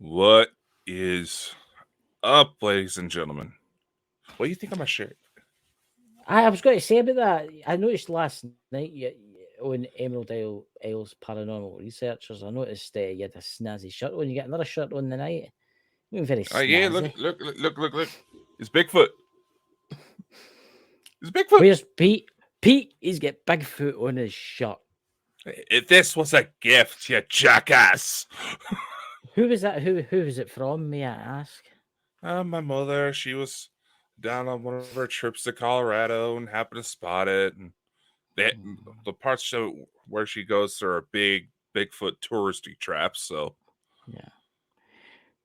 What is up, ladies and gentlemen? What do you think of my shirt? I was going to say about that. I noticed last night on Emerald Isle's Paranormal Researchers, I noticed you had a snazzy shirt on. You get another shirt on the night. Looking very Oh yeah, look, snazzy. look. It's Bigfoot. It's Bigfoot. Where's Pete? Pete, he's got Bigfoot on his shirt. If this was a gift, you jackass. Who was that? Who was it from, may I ask? My mother, she was down on one of her trips to Colorado and happened to spot it. And the parts where she goes are big Bigfoot touristy traps. So Yeah.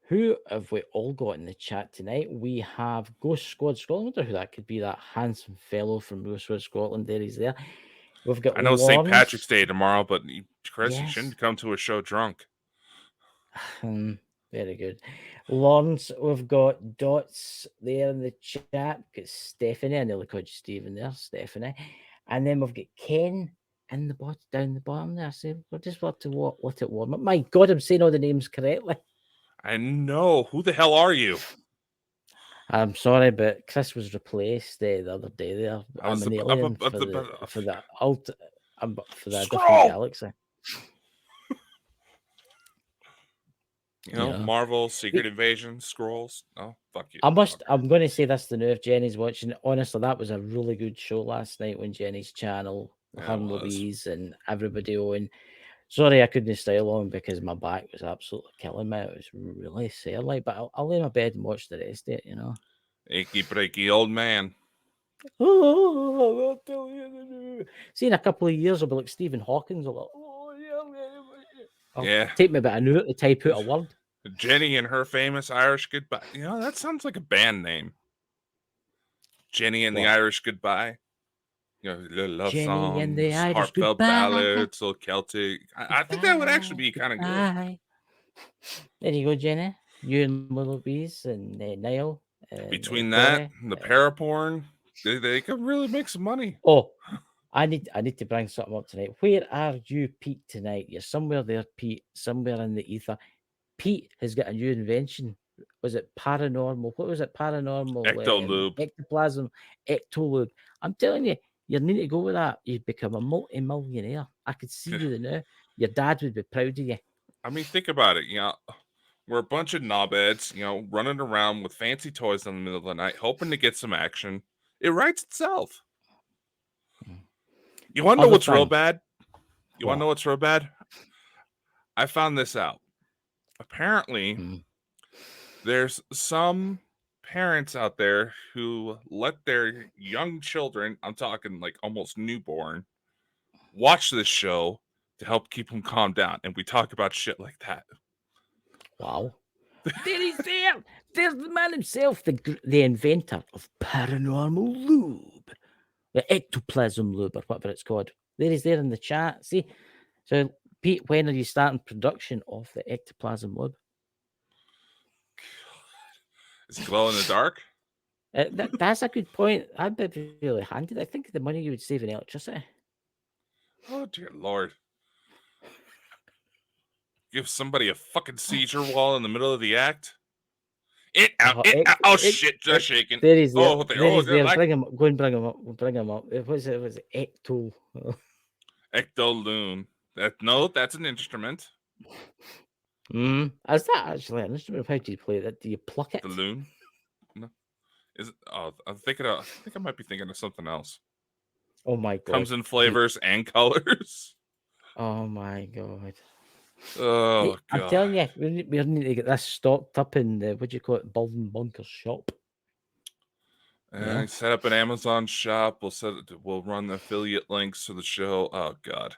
Who have we all got in the chat tonight? We have Ghost Squad Scotland. I wonder who that could be, that handsome fellow from Ghost Squad Scotland. There he's there. We've got I know St. Lawrence. Patrick's Day tomorrow, but Chris, you Yes. shouldn't come to a show drunk. Very good. Lawrence, we've got Dots there in the chat. We've got Stephanie. I nearly called you Stephen there, Stephanie. And then we've got Ken in the bottom, down the bottom there. So we'll just have to let it warm up. My God, I'm saying all the names correctly. I know. Who the hell are you? I'm sorry, but Chris was replaced the other day there. I'm an alien for the different galaxy. You know, Marvel, Secret Invasion, Scrolls. Oh, fuck you. I'm going to say this to know if Jenny's watching. Honestly, that was a really good show last night on Jenny's channel. Her and Louise and everybody on. Sorry, I couldn't stay long because my back was absolutely killing me. It was really sore, but I'll lay in my bed and watch the rest of it, you know. Achy breaky old man. Oh, I'll tell you. See, in a couple of years, I'll be like Stephen Hawking. Take me about an hour to type out a word. Jenny and her famous Irish goodbye. You know, that sounds like a band name. Jenny and the Irish Goodbye. You know, little love Jenny songs, and the Irish heartfelt goodbye. ballads, little Celtic. I think that would actually be kind of good. There you go, Jenny. You and Louise and Niall. Between that and the Paraporn, they could really make some money. Oh, I need to bring something up tonight. Where are you, Pete, tonight? You're somewhere there, Pete, somewhere in the ether. Pete has got a new invention. Was it paranormal? What was it? Paranormal Ectolube. Ectoplasm Ectolube. I'm telling you, you need to go with that. You'd become a multi-millionaire. I could see you now. Your dad would be proud of you. I mean, think about it. You know, we're a bunch of knobheads, you know, running around with fancy toys in the middle of the night, hoping to get some action. It writes itself. You want to know what's real bad? You want to know what's real bad? I found this out. Apparently, there's some parents out there who let their young children, I'm talking like almost newborn, watch this show to help keep them calm down. And we talk about shit like that. Wow. There he's there. There's the man himself, the inventor of paranormal lube. The ectoplasm lube, or whatever it's called. There he's there in the chat. See? So, Pete, when are you starting production of the ectoplasm lube? Is it glow in the dark? That's a good point. That'd be really handy. I think the money you would save in electricity. Oh, dear Lord. Give somebody a fucking seizure while in the middle of the act? Shit, just shaking. There he's there. Oh, there he's there. Bring him up. Go and bring him up. We'll bring him up. It was Ecto. Ectoloon. That's an instrument. Is that actually an instrument? How do you play that? Do you pluck it? The loon? No. Is it? Oh, I think I might be thinking of something else. Oh my God. Comes in flavors and colors. Oh my God. Oh, God. I'm telling you, we need to get this stocked up in the, what do you call it, Bonkers shop. And set up an Amazon shop. We'll run the affiliate links to the show. Oh, God.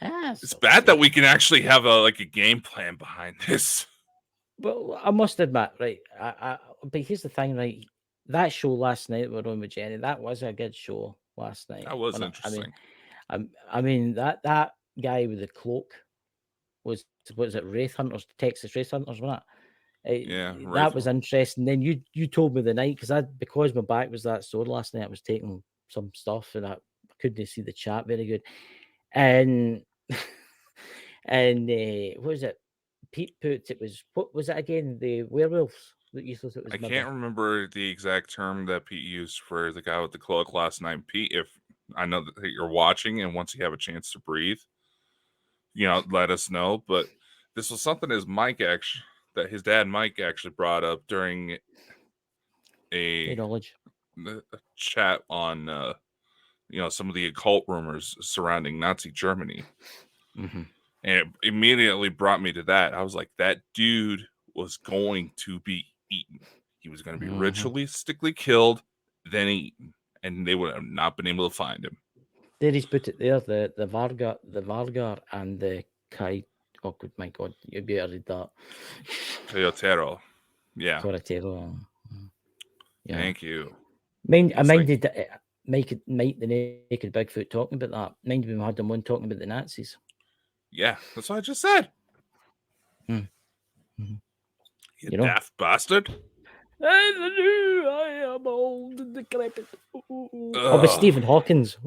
It's bad that we can actually have a game plan behind this. Well, I must admit, right, but here's the thing, right, that show last night we were on with Jenny, that was a good show last night. That was interesting. I mean that guy with the cloak was it Wraith Hunters, Texas Wraith Hunters, wasn't it? That was interesting. Then you told me the night, because my back was that sore last night, I was taking some stuff and I couldn't see the chat very good. And what was it? Pete put it was, what was it again? The werewolves that you thought it was. I Maybe. can't remember the exact term that Pete used for the guy with the cloak last night. Pete, if I know that you're watching and once you have a chance to breathe, let us know. But this was something that his dad Mike actually brought up during a Knowledge. chat on some of the occult rumors surrounding Nazi Germany. Mm-hmm. And it immediately brought me to that. I was like, that dude was going to be eaten. He was going to be ritualistically killed, then eaten, and they would have not been able to find him. There he's put it there. The Vargar and the Kai. Oh, good, my God, you better read that. Coyotero. Yeah. Corretero. Yeah. Thank you. I minded Mike the Naked Bigfoot talking about that. Mind we had them on talking about the Nazis. Yeah, that's what I just said. Mm-hmm. You daft bastard. I am old and decrepit. Oh, but Stephen Hawkins.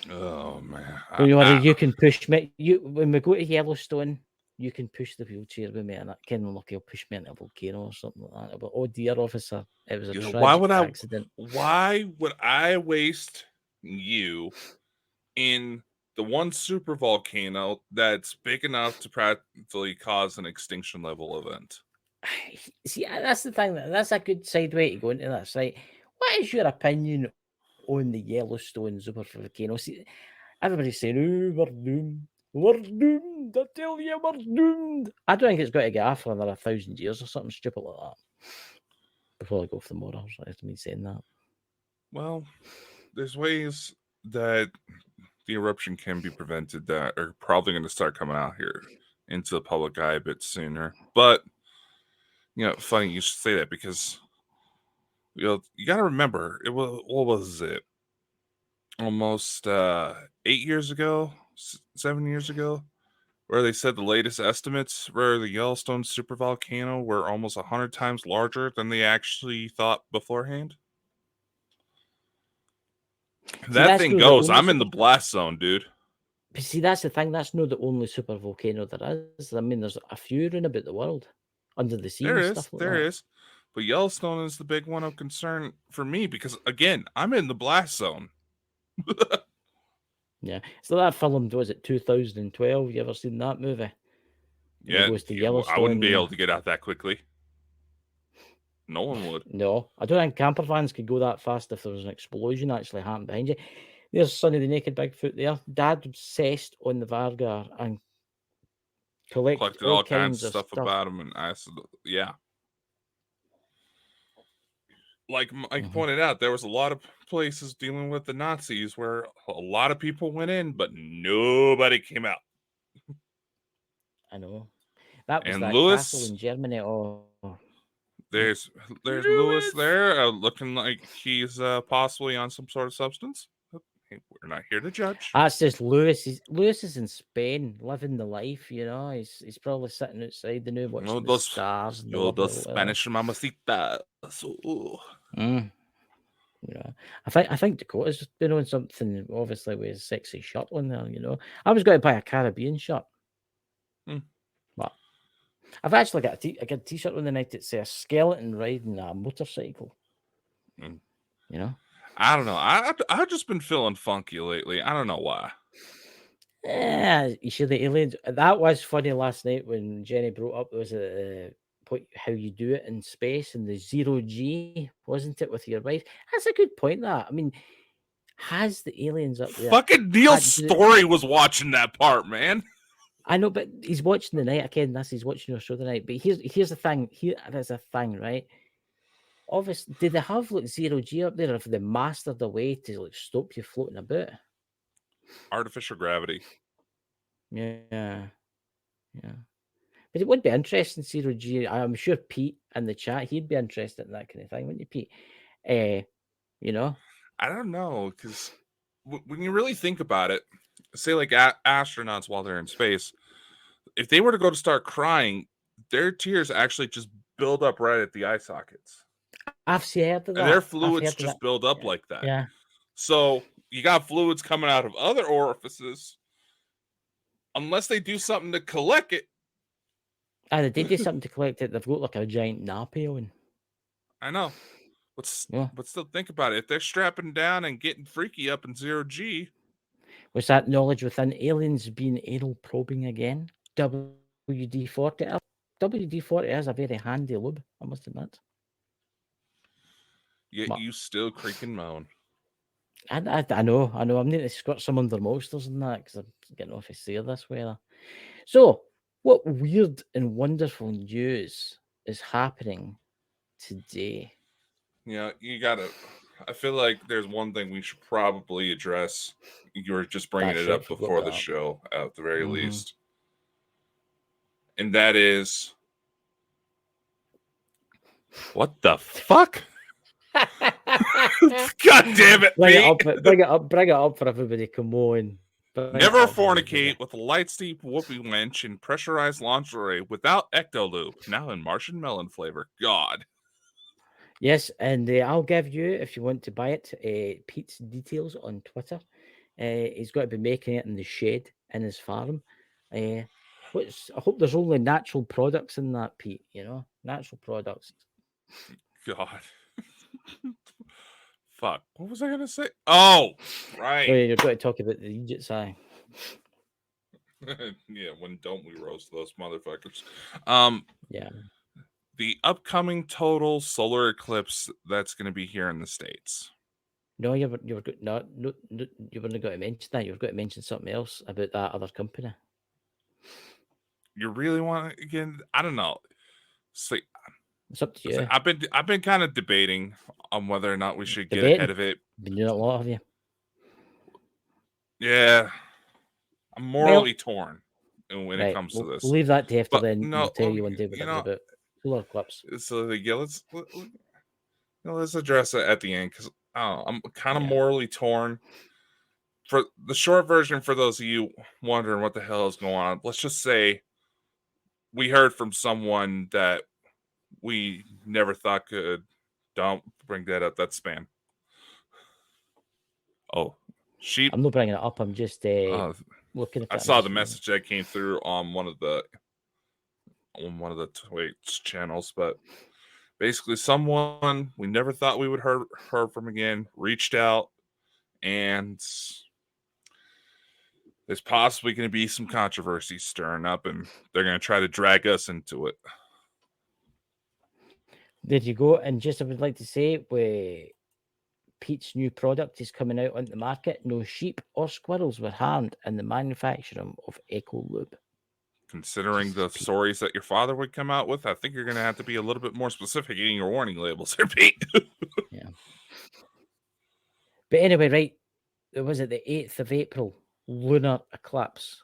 Oh man! You can push me. When we go to Yellowstone, you can push the wheelchair with me, and Ken Lucky will push me into a volcano or something like that. But oh dear, officer, it was a tragic accident. Why would I waste you in the one super volcano that's big enough to practically cause an extinction level event? See, that's the thing. That's a good side way to go into this, right? What is your opinion on the Yellowstone super volcano? See, everybody's saying, "Oh, we're doomed. We're doomed. I tell you, we're doomed." I don't think it's going to get off for another 1,000 years or something stupid like that. Before I go for the morals, right? Me saying that. Well, there's ways that the eruption can be prevented that are probably going to start coming out here into the public eye a bit sooner. But funny you should say that because you got to remember what was it? Almost 8 years ago, 7 years ago, where they said the latest estimates where the Yellowstone supervolcano were almost 100 times larger than they actually thought beforehand. That thing goes. I'm in the blast zone, dude. But see, that's the thing. That's not the only super volcano there is. I mean, there's a few around about the world under the sea and stuff like that. There is. But Yellowstone is the big one of concern for me because, again, I'm in the blast zone. Yeah. So that film, was it 2012? You ever seen that movie? Yeah. Goes to Yellowstone. I wouldn't be able to get out that quickly. No one would. No. I don't think camper vans could go that fast if there was an explosion actually happened behind you. There's Sonny the Naked Bigfoot there. Dad obsessed on the Vargar and collected all kinds of stuff about him, and I said, yeah. Like Mike pointed out, there was a lot of places dealing with the Nazis where a lot of people went in, but nobody came out. I know. That was that castle in Germany. Oh. There's Lewis there, looking like he's possibly on some sort of substance. We're not here to judge. That's just Lewis. Lewis is in Spain, living the life. He's probably sitting outside the new watching the stars. Those Spanish mamacitas. Yeah, I think Dakota's been on something. Obviously, with his sexy shirt on there. I was going to buy a Caribbean shirt, but I've actually got a T-shirt on the night that says skeleton riding a motorcycle. I don't know. I've just been feeling funky lately. I don't know why. Yeah, you see the aliens. That was funny last night when Jenny brought up how you do it in space and the 0G, wasn't it, with your wife? That's a good point. That, I mean, has the aliens up there? Fucking Neil Story was watching that part, man. I know, but he's watching the night again. He's watching your show tonight. But here's the thing. There's a thing, right? Obviously, did they have 0G up there, or have they mastered the way to stop you floating about? Artificial gravity. Yeah. But it would be interesting, 0G. I'm sure Pete in the chat, he'd be interested in that kind of thing, wouldn't you, Pete? I don't know, because when you really think about it, say like astronauts while they're in space, if they were to go to start crying, their tears actually just build up right at the eye sockets. I've heard of that. And their fluids just build up like that. Yeah. So you got fluids coming out of other orifices unless they do something to collect it. They did do something to collect it. They've got like a giant nappy on. I know. But still think about it. If they're strapping down and getting freaky up in 0G. Was that knowledge within aliens being anal probing again? WD-40. WD-40 is a very handy lube, I must admit. Yet you still creak and moan. I know. I'm needing to squirt some under monsters and that because I'm getting off a sear this weather. So, what weird and wonderful news is happening today? Yeah, you gotta. I feel like there's one thing we should probably address. You were just bringing it up before the show, at the very least. And that is. What the fuck? God damn it! Bring it up for everybody. Come on. Never fornicate with a light steep whoopee wench in pressurized lingerie without Ectolube. Now in Martian melon flavor. God. Yes, and I'll give you, if you want to buy it, Pete's details on Twitter. He's got to be making it in the shed in his farm. I hope there's only natural products in that, Pete. You know, natural products. God. Fuck. What was I gonna say? Oh, right. Oh, yeah, you're going to talk about the Egypt's eye. Yeah, when don't we roast those motherfuckers? Yeah. The upcoming total solar eclipse that's going to be here in the States. No, you were you weren't going to mention that. You were going to mention something else about that other company. You really want to again? I don't know. See, it's up to you. I've been kind of debating on whether or not we should get ahead of it. Been doing a lot, have you? Yeah, I'm morally torn when it comes to this. We'll leave that to after then. I'll tell you one day about solar eclipse. So yeah, let's address it at the end because I'm kind of morally torn. For the short version, for those of you wondering what the hell is going on, let's just say we heard from someone that we never thought could. Don't bring that up. That's spam. Oh, sheep. I'm not bringing it up. I'm just looking at it. I saw the message that came through on one of the Twitch channels, but basically someone we never thought we would heard from again reached out, and there's possibly going to be some controversy stirring up, and they're going to try to drag us into it. There you go. And just I would like to say, where Pete's new product is coming out on the market, no sheep or squirrels were harmed in the manufacturing of Echolube. Considering the stories that your father would come out with, I think you're going to have to be a little bit more specific in your warning labels there, Pete. Yeah. But anyway, right, was it the 8th of April, lunar eclipse?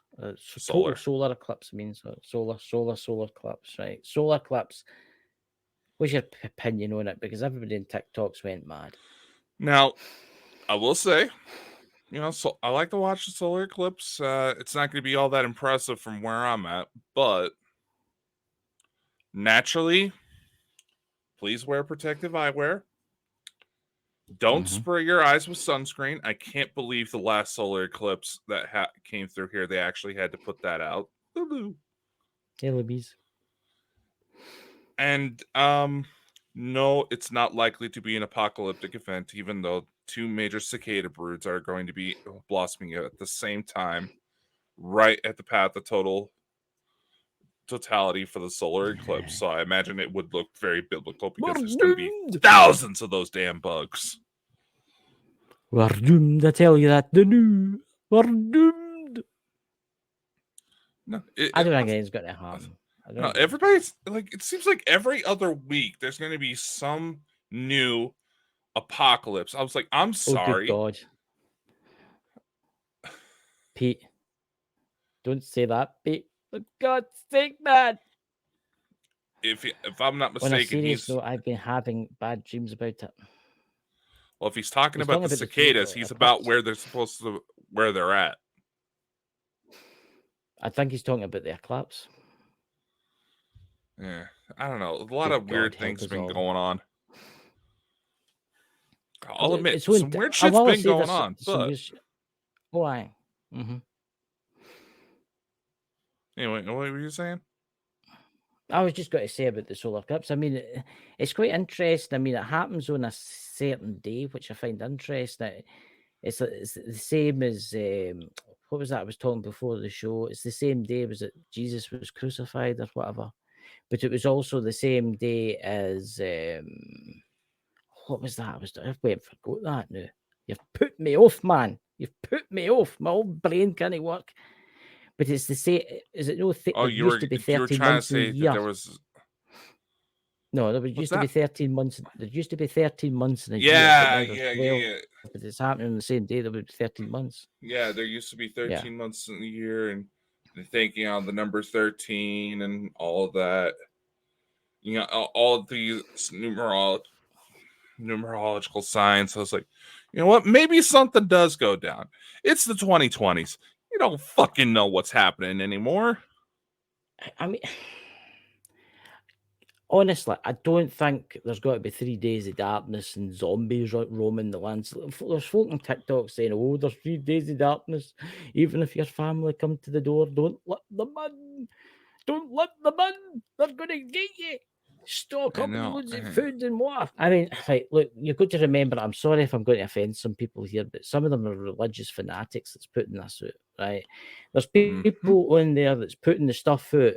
Total solar eclipse means solar eclipse, right? Solar eclipse. What's your opinion on it? Because everybody in TikToks went mad. Now, I will say, so I like to watch the solar eclipse. It's not going to be all that impressive from where I'm at, but naturally, please wear protective eyewear. Don't spray your eyes with sunscreen. I can't believe the last solar eclipse that came through here, they actually had to put that out. Bees. And no, it's not likely to be an apocalyptic event, even though 2 major cicada broods are going to be blossoming at the same time, right at the path of totality for the solar eclipse. So I imagine it would look very biblical because there's going to be thousands of those damn bugs. We're doomed, I tell you that. We're doomed. No, I don't think it's going to happen. No, everybody's like, it seems like every other week there's going to be some new apocalypse. I was like, I'm sorry. Oh, good God. Pete, don't say that, Pete. For God's sake, man. If I'm not mistaken, on a serious note, I've been having bad dreams about it. Well, if he's talking about the cicadas, he's about where they're at. I think he's talking about the eclipse. Yeah, I don't know. A lot of weird things have been going on. I'll admit, some weird shit's been going on. But why? Anyway, what were you saying? I was just going to say about the solar eclipse. I mean, it's quite interesting. I mean, it happens on a certain day, which I find interesting. It's the same as what was that I was talking before the show? It's the same day, was it Jesus was crucified or whatever? But it was also the same day as what was that? I went and forgot that now. You've put me off, man. You've put me off. My old brain can't work. But it's the same. Is it no? Oh, There used to be you were 13 trying to months in a say that year. there was. No, there What's used to be that? 13 months. There used to be 13 months in a year, but Yeah, now there's 12. But it's happening on the same day. There would be 13 months. Yeah, there used to be 13 Yeah. months in a year, and thinking on the number 13 and all of that. You know, all of these numerological signs. I was like, you know what? Maybe something does go down. It's the 2020s. You don't fucking know what's happening anymore. I mean, honestly, I don't think there's got to be 3 days of darkness and zombies roaming the lands. There's folk on TikTok saying, "Oh, there's 3 days of darkness. Even if your family come to the door, don't let them in. Don't let them in. They're going to get you. Stock up with loads of food and water." I mean, right, look, you've got to remember, I'm sorry if I'm going to offend some people here, but some of them are religious fanatics that's putting this out, right? There's people on there that's putting the stuff out.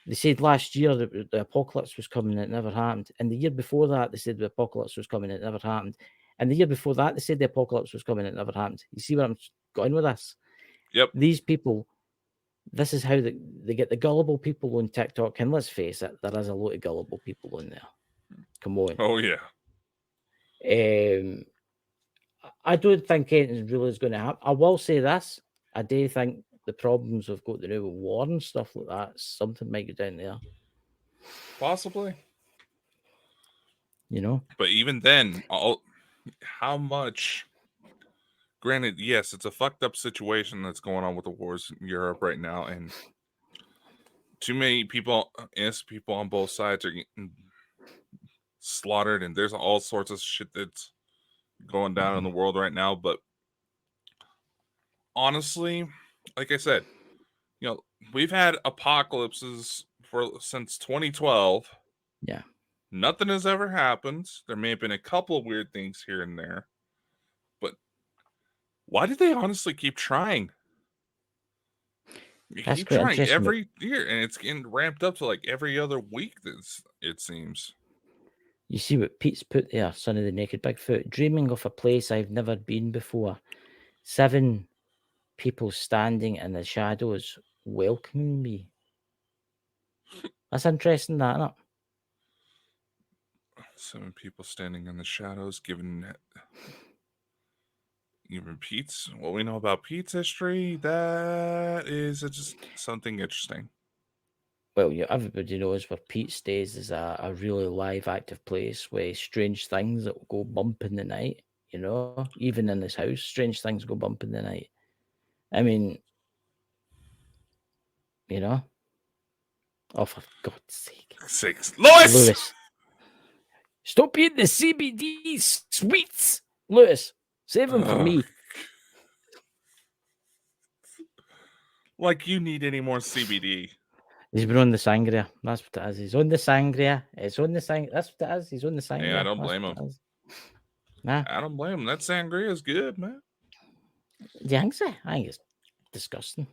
They said last year that the apocalypse was coming and it never happened. And the year before that, they said the apocalypse was coming and it never happened. And the year before that, they said the apocalypse was coming and it never happened. You see where I'm going with this? Yep. These people, this is how they get the gullible people on TikTok. And let's face it, there is a lot of gullible people on there. Come on. Oh, yeah. I don't think anything really is going to happen. I will say this. I do think the problems we've got to do with war and stuff like that, something might go down there. Possibly. You know? But even then, how much... Granted, yes, it's a fucked up situation that's going on with the wars in Europe right now, and too many people, innocent people on both sides are getting slaughtered, and there's all sorts of shit that's going down in the world right now. But honestly, like I said, you know, we've had apocalypses since 2012. Yeah. Nothing has ever happened. There may have been a couple of weird things here and there, but why do they honestly keep trying? You That's keep quite trying interesting. every year, and it's getting ramped up to like every other week. It seems. You see what Pete's put there, Son of the Naked Bigfoot. Dreaming of a place I've never been before. 7 people standing in the shadows welcoming me. That's interesting, that, isn't it? 7 people standing in the shadows, giving even Pete's. What we know about Pete's history, that is just something interesting. Well, yeah, everybody knows where Pete stays is a really live, active place where strange things that will go bump in the night, you know, even in his house, strange things go bump in the night. I mean, you know, oh, for God's sake. Lewis! Stop eating the CBD sweets, Lewis. Save them for me. Like you need any more CBD. He's been on the sangria. That's what it is. He's on the sangria. It's on the sangria. That's what it is. He's on the sangria. Hey, I don't blame him. Nah. I don't blame him. That sangria is good, man. Do you think so? I think it's disgusting.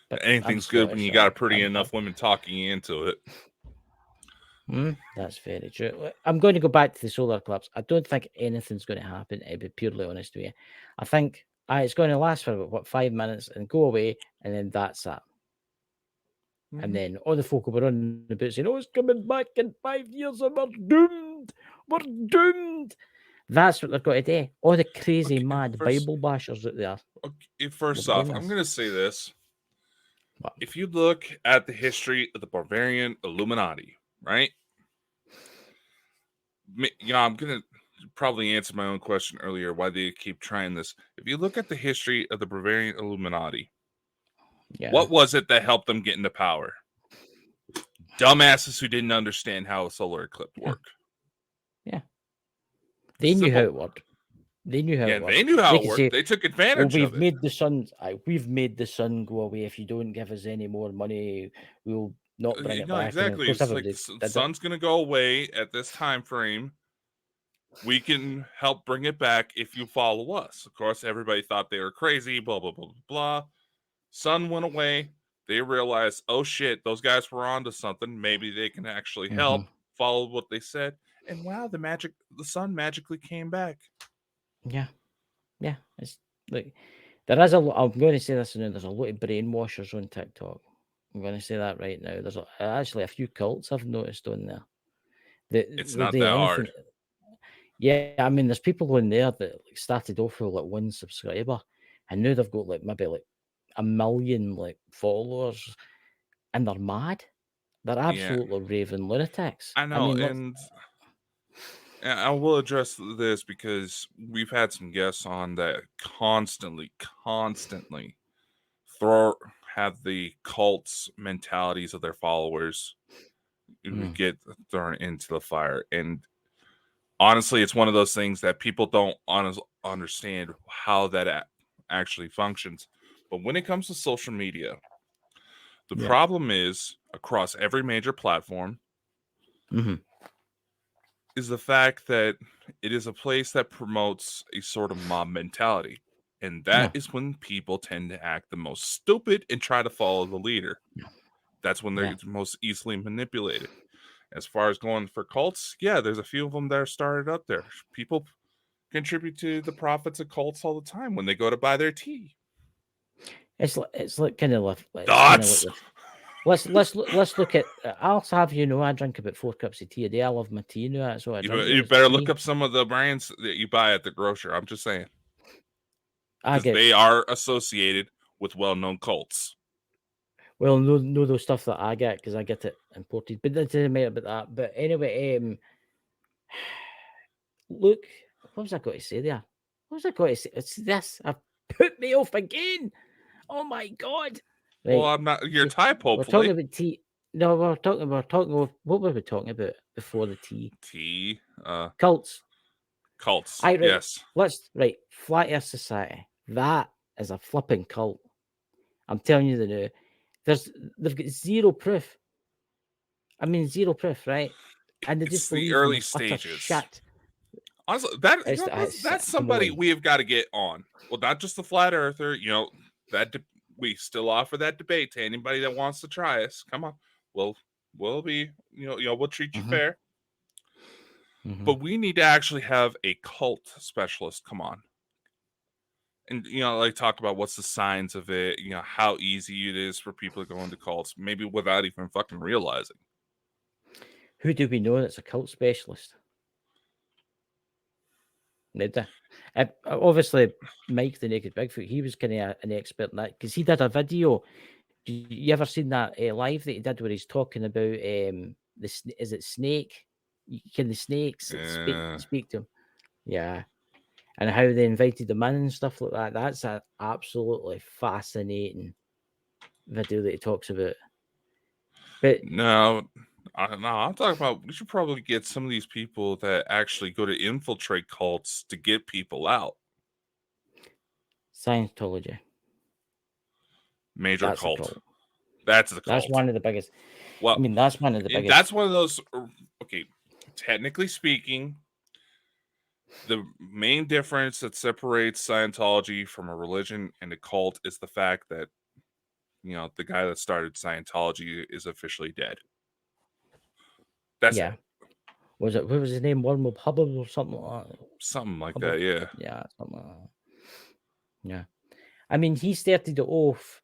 But anything's good when you got a pretty enough women talking you into it. That's very true. I'm going to go back to the solar eclipse. I don't think anything's going to happen, to be purely honest with you. I think it's going to last for about 5 minutes and go away, and then that's that. And then all the folk will be running about saying, "Oh, it's coming back in 5 years and we're doomed. We're doomed." That's what they're going to do. All the crazy, mad Bible bashers out there. Okay, first off, I'm going to say this. What? If you look at the history of the Bavarian Illuminati, right? You know, I'm going to probably answer my own question earlier, why they keep trying this. If you look at the history of the Bavarian Illuminati, what was it that helped them get into power? Dumbasses who didn't understand how a solar eclipse worked. Yeah. They knew how it worked. They knew how Yeah, it worked. they knew how They it could worked. say, They took "Well, advantage of it. we've made the sun go away. If you don't give us any more money, we'll not bring it No, back." And of exactly. course, It's like everybody the did it. sun's gonna go away at this time frame. We can help bring it back if you follow us. Of course, everybody thought they were crazy. Blah blah blah blah blah. Sun went away. They realized, oh shit, those guys were onto something. Maybe they can actually help. Follow what they said, and wow, the sun magically came back. Yeah, yeah. It's like there is a lot. I'm going to say this now. There's a lot of brainwashers on TikTok. I'm going to say that right now. There's actually a few cults I've noticed on there. It's They'll not do that anything. hard. Yeah, I mean, there's people on there that like started off with like 1 subscriber, and now they've got like maybe like 1 million like followers, and they're mad. They're Yeah, absolutely raving lunatics. I I know, mean, and I will address this because we've had some guests on that constantly have the cults mentalities of their followers get thrown into the fire. And honestly, it's one of those things that people don't understand how that actually functions. But when it comes to social media, the problem is across every major platform is the fact that it is a place that promotes a sort of mob mentality. And that is when people tend to act the most stupid and try to follow the leader. That's when they're most easily manipulated. As far as going for cults, yeah, there's a few of them that are started up there. People contribute to the profits of cults all the time when they go to buy their tea. It's like kind of like Thoughts? let's look at. I'll have you know I drink about 4 cups of tea a day. I love my tea now. That's what I drink. You better look up some of the brands that you buy at the grocer. I'm just saying. Because they are associated with well-known cults. Well, no, those stuff that I get because I get it imported. But that doesn't matter about that. But anyway, look, what was I going to say there? What was I going to say? It's this. I've put me off again. Oh my god! Right. Well, I'm not your type. Hopefully, we're talking about tea. No, we're talking. What were we talking about before the tea? Tea. Cults. Cults. Right, yes. Flat Earth Society. That is a flipping cult. I'm telling you the new. They've got zero proof. I mean, zero proof, right? And they just believe the early in stages. Shit. Honestly, that's somebody we have got to get on. Well, not just the flat earther. You know that we still offer that debate to anybody that wants to try us. Come on, we'll be we'll treat you fair. But we need to actually have a cult specialist come on. And like talk about what's the signs of it, how easy it is for people to go into cults, maybe without even fucking realizing. Who do we know that's a cult specialist? Neda. Obviously, Mike the Naked Bigfoot, he was kind of an expert in that because he did a video. You ever seen that live that he did where he's talking about is it snake? Can the snakes speak to him? Yeah. And how they invited them in and stuff like that. That's an absolutely fascinating video that he talks about. But no, I'm talking about we should probably get some of these people that actually go to infiltrate cults to get people out. Scientology. Major cult. That's the cult. That's one of the biggest. Well, I mean, that's one of the biggest. That's one of those. Okay, technically speaking, the main difference that separates Scientology from a religion and a cult is the fact that the guy that started Scientology is officially dead. That's it. What was his name? Wormwood Hubbard or something like that? Something like that, yeah. Yeah, something like that. Yeah. I mean, he started it off,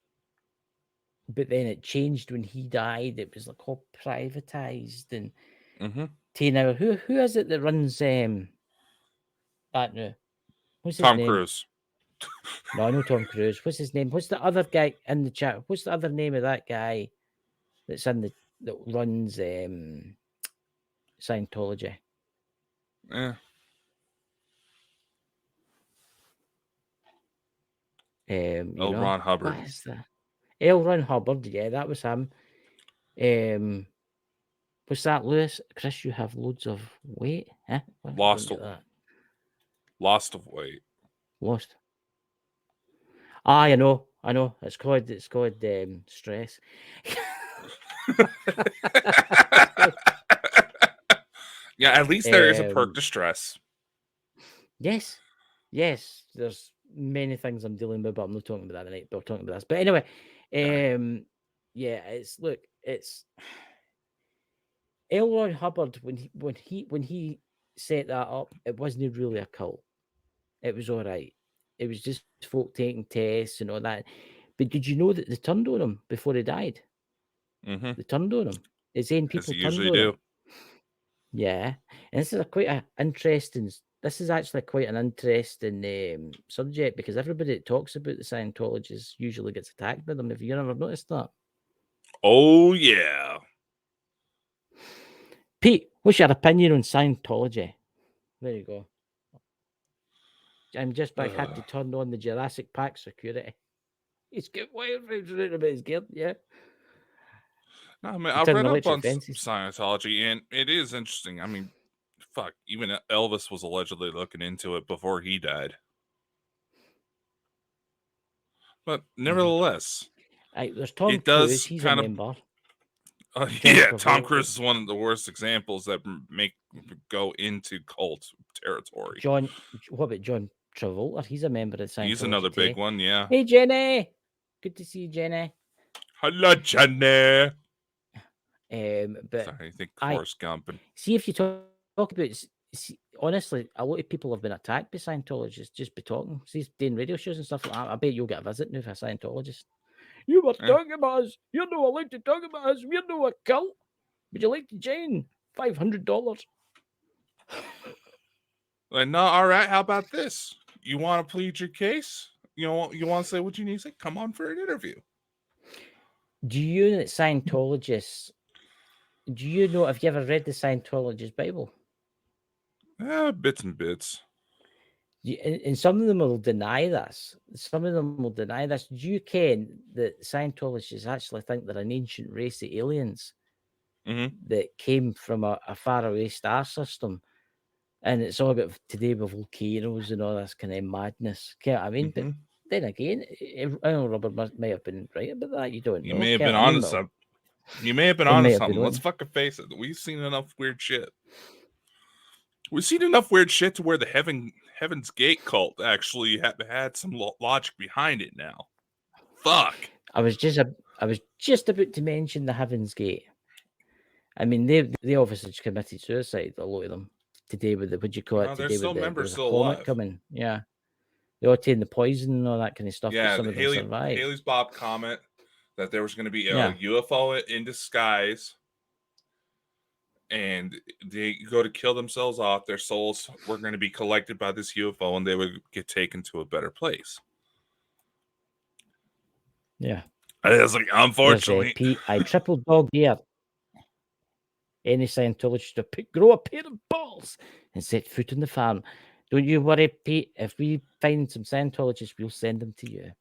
but then it changed when he died. It was like all privatized and now who is it that runs that now? What's his name? Tom Cruise. No, I know Tom Cruise. What's his name? What's the other guy in the chat? What's the other name of that guy that's that runs Scientology? Yeah. L. Ron Hubbard. What is that? L. Ron Hubbard. Yeah, that was him. What's that, Lewis? Chris, you have loads of weight. Huh? Lost. Lost of weight. Lost. I know. It's called stress. Yeah, at least there is a perk to stress. Yes. There's many things I'm dealing with, but I'm not talking about that tonight. But we're talking about this. But anyway, yeah, it's L. Ron Hubbard when he set that up, it wasn't really a cult. It was all right. It was just folk taking tests and all that. But did you know that they turned on him before he died? Mm-hmm. They turned on him. His own people turned on him. Yeah, and this is quite an interesting. This is actually quite an interesting subject because everybody that talks about the Scientologists usually gets attacked by them. Have you ever noticed that? Oh yeah. Pete, what's your opinion on Scientology? There you go. I'm just back. Had to turn on the Jurassic Park security. He's got wireframes right about his gear. Yeah. No, I mean, I read up on Scientology, and it is interesting. I mean, fuck, even Elvis was allegedly looking into it before he died. But nevertheless, there's Tom Cruise. He's a member. Yeah, Tom Cruise is one of the worst examples that go into cult territory. What about John Travolta? He's a member of Scientology. He's another big one, yeah. Hey, Jenny. Good to see you, Jenny. Hello, Jenny. But sorry, I think Forrest Gump. See, if you talk about, honestly, a lot of people have been attacked by Scientologists just by talking. See, doing radio shows and stuff like that. I bet you'll get a visit now for a Scientologist. You were talking about us. You're not allowed to talk about us. We're not a cult. Would you like to join? $500. Like, no, all right. How about this? You want to plead your case? You want to say what you need to say? Come on for an interview. Do you know that Scientologists? Do you know? Have you ever read the Scientologist Bible? Bits and bits. And some of them will deny this. Some of them will deny this. Do you ken that Scientologists actually think they're an ancient race of aliens that came from a faraway star system? And it's all about today with volcanoes and all this kind of madness. I mean, but then again, I know Robert might have been right about that. You don't know. You may have been on something. You may have been on something. Let's fucking face it. We've seen enough weird shit. We've seen enough weird shit to where the Heaven's Gate cult actually had some logic behind it now. Fuck. I was just about to mention the Heaven's Gate. I mean, they obviously committed suicide, a lot of them, today with the, what do you call it? Today with the comet coming. Yeah. They all taking the poison and all that kind of stuff. Yeah, some of them survived. Haley's Bob comet, that there was going to be a UFO in disguise. And they go to kill themselves off. Their souls were going to be collected by this UFO, and they would get taken to a better place. Yeah. I was like, unfortunately. Pete, I triple dog here. Any Scientologist to grow a pair of balls and set foot on the farm. Don't you worry, Pete. If we find some Scientologists, we'll send them to you.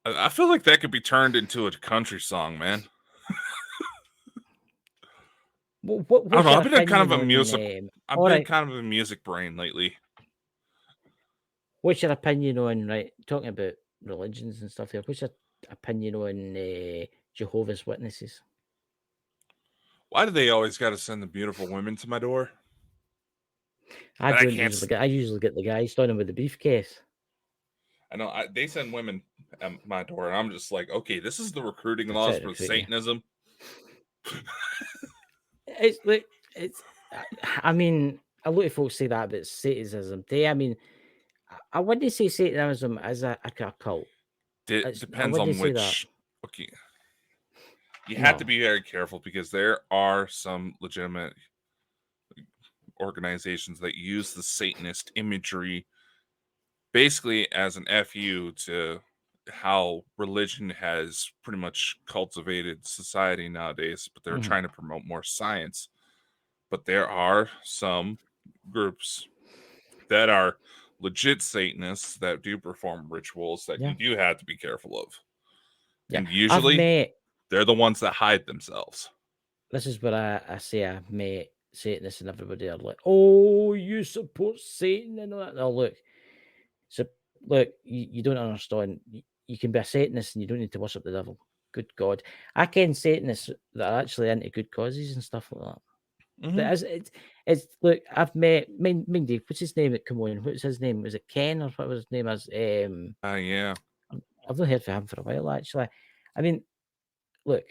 I feel like that could be turned into a country song, man. I don't know. I've been kind of a music. I've been kind of a music brain lately. What's your opinion on talking about religions and stuff here? What's your opinion on Jehovah's Witnesses? Why do they always got to send the beautiful women to my door? I usually get the guy standing with the briefcase. I know they send women at my door, and I'm just like, okay, this is the recruiting laws for Satanism. I mean, a lot of folks say that about Satanism. I mean, I wouldn't say Satanism as a cult. It depends on which. Okay, you have to be very careful because there are some legitimate organizations that use the Satanist imagery basically as an FU to how religion has pretty much cultivated society nowadays, but they're trying to promote more science. But there are some groups that are legit Satanists that do perform rituals that you do have to be careful of. Yeah. And usually they're the ones that hide themselves. This is what I say. I met Satanists and everybody are like, "Oh, you support Satan and all that." No, look, so look, you don't understand. You can be a Satanist and you don't need to worship the devil. Good God, I ken Satanists that are actually into good causes and stuff like that. It's look, I've met Mindy. What's his name? Come on, what's his name? Was it Ken or what was his name? As yeah. I've not heard from him for a while actually. I mean, look,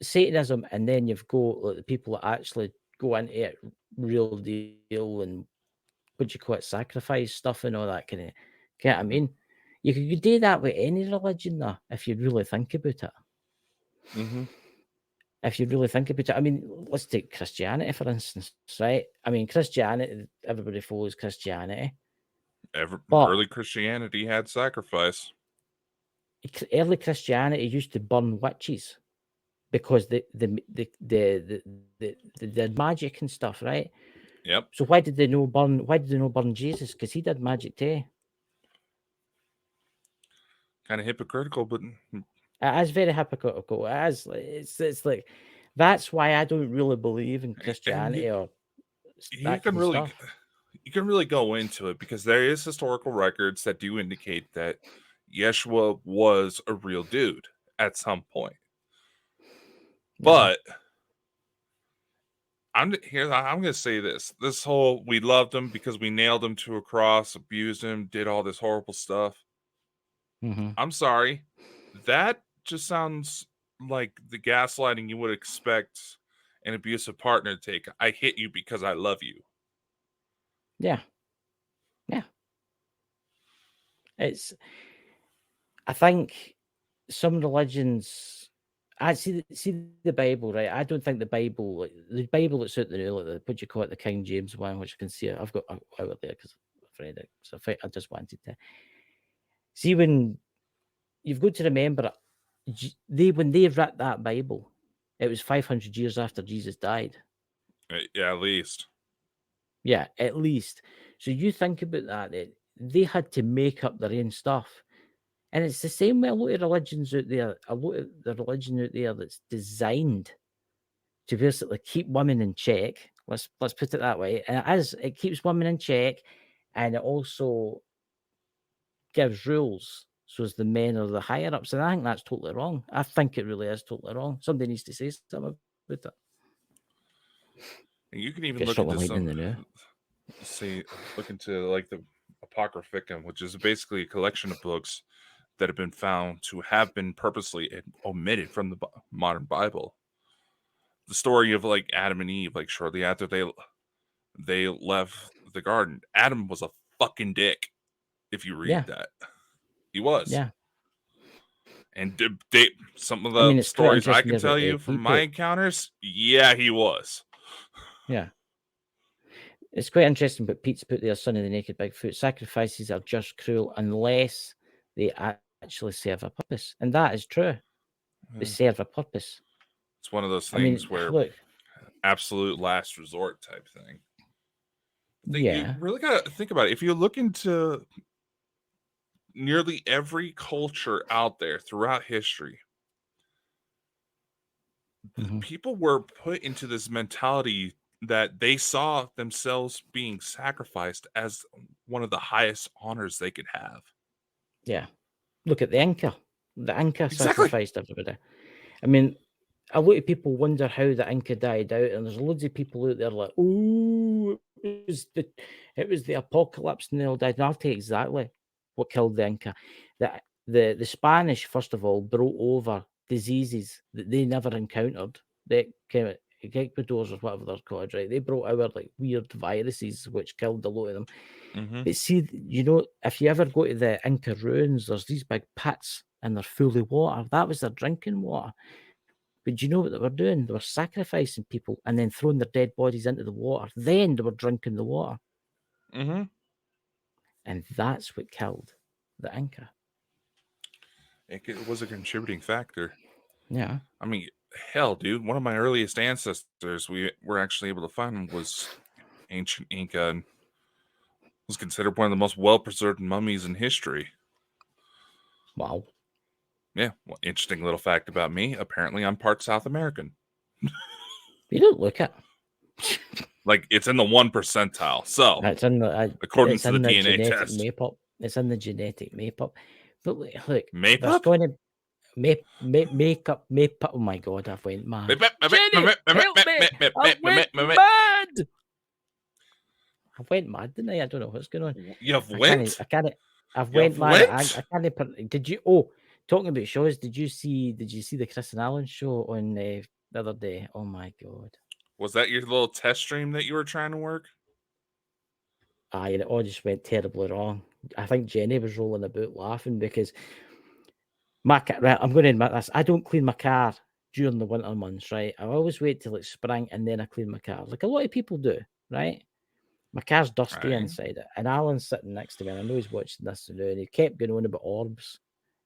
Satanism, and then you've got like, the people that actually go into it real deal and what you call it, sacrifice stuff and all that kind of. Get what I mean? You could do that with any religion, though, if you really think about it. If you really think about it, I mean, let's take Christianity for instance, right? I mean, Christianity, everybody follows Christianity. Early Christianity had sacrifice. Early Christianity used to burn witches because they did magic and stuff, right? Yep. So why did they no burn? Why did they no burn Jesus? Because he did magic too. Kind of hypocritical, but it is very hypocritical. It is. It's like that's why I don't really believe in Christianity or that kind of stuff. You can really go into it because there is historical records that do indicate that Yeshua was a real dude at some point. But I'm going to say this. This whole we loved him because we nailed him to a cross, abused him, did all this horrible stuff. I'm sorry. That just sounds like the gaslighting you would expect an abusive partner to take. I hit you because I love you. Yeah. Yeah. I think some religions, I see the Bible, right? I don't think the Bible that's out there, like what you call it, the King James one, which I can see I've got out there because I've read it. So I just wanted to see when you've got to remember when they wrote that Bible, it was 500 years after Jesus died. Yeah, at least. Yeah, at least. So you think about that, they had to make up their own stuff. And it's the same with a lot of religions out there, a lot of the religion out there that's designed to basically keep women in check. Let's put it that way. And it keeps women in check, and it also gives rules so as the men are the higher ups. And I think that's totally wrong. I think it really is totally wrong. Somebody needs to say something about it. And you can even look into look into like the Apocryphicum, which is basically a collection of books that have been found to have been purposely omitted from the modern Bible. The story of like Adam and Eve, like shortly after they left the garden. Adam was a fucking dick. If you read that, he was. Yeah. And some of the stories I can tell you from my encounters, yeah, he was. Yeah. It's quite interesting, but Pete's put there, Son of the Naked Bigfoot. Sacrifices are just cruel unless they actually serve a purpose. And that is true. They serve a purpose. It's one of those things where absolute last resort type thing. You really got to think about it. If you look into nearly every culture out there throughout history, people were put into this mentality that they saw themselves being sacrificed as one of the highest honors they could have. Yeah. Look at the Inca. The Inca sacrificed everybody. I mean, a lot of people wonder how the Inca died out, and there's loads of people out there like, oh, it was the apocalypse and they all died. And I'll tell you exactly what killed the Inca. The Spanish, first of all, brought over diseases that they never encountered. They came Ecuadors or whatever they're called, right? They brought over like weird viruses which killed a lot of them. But see, if you ever go to the Inca ruins, there's these big pits and they're full of water. That was their drinking water. But do you know what they were doing? They were sacrificing people and then throwing their dead bodies into the water. Then they were drinking the water. And that's what killed the Inca. It was a contributing factor. Yeah. I mean, hell, dude, one of my earliest ancestors we were actually able to find was ancient Inca and was considered one of the most well-preserved mummies in history. Wow. Yeah, well, interesting little fact about me. Apparently, I'm part South American. You don't look it. Like it's in the 1 percentile. So It's in the according it's to the in the DNA genetic test. makeup. It's in the genetic makeup. But look, Mape there's up? going to makeup. Oh my god, I've went mad. Jenny, help me! I went mad. I went mad, didn't I? I don't know what's going on. You've went? I've You've went mad. I went? can't. Did you? Oh, talking about shows. Did you see the Chris and Alan show on the other day? Oh my god. Was that your little test stream that you were trying to work? Aye, and it all just went terribly wrong. I think Jenny was rolling about laughing because right, I'm going to admit this. I don't clean my car during the winter months, right? I always wait till it's spring and then I clean my car, like a lot of people do, right? My car's dusty Right. inside it, and Alan's sitting next to me, and I know he's watching this now, and he kept going on about orbs.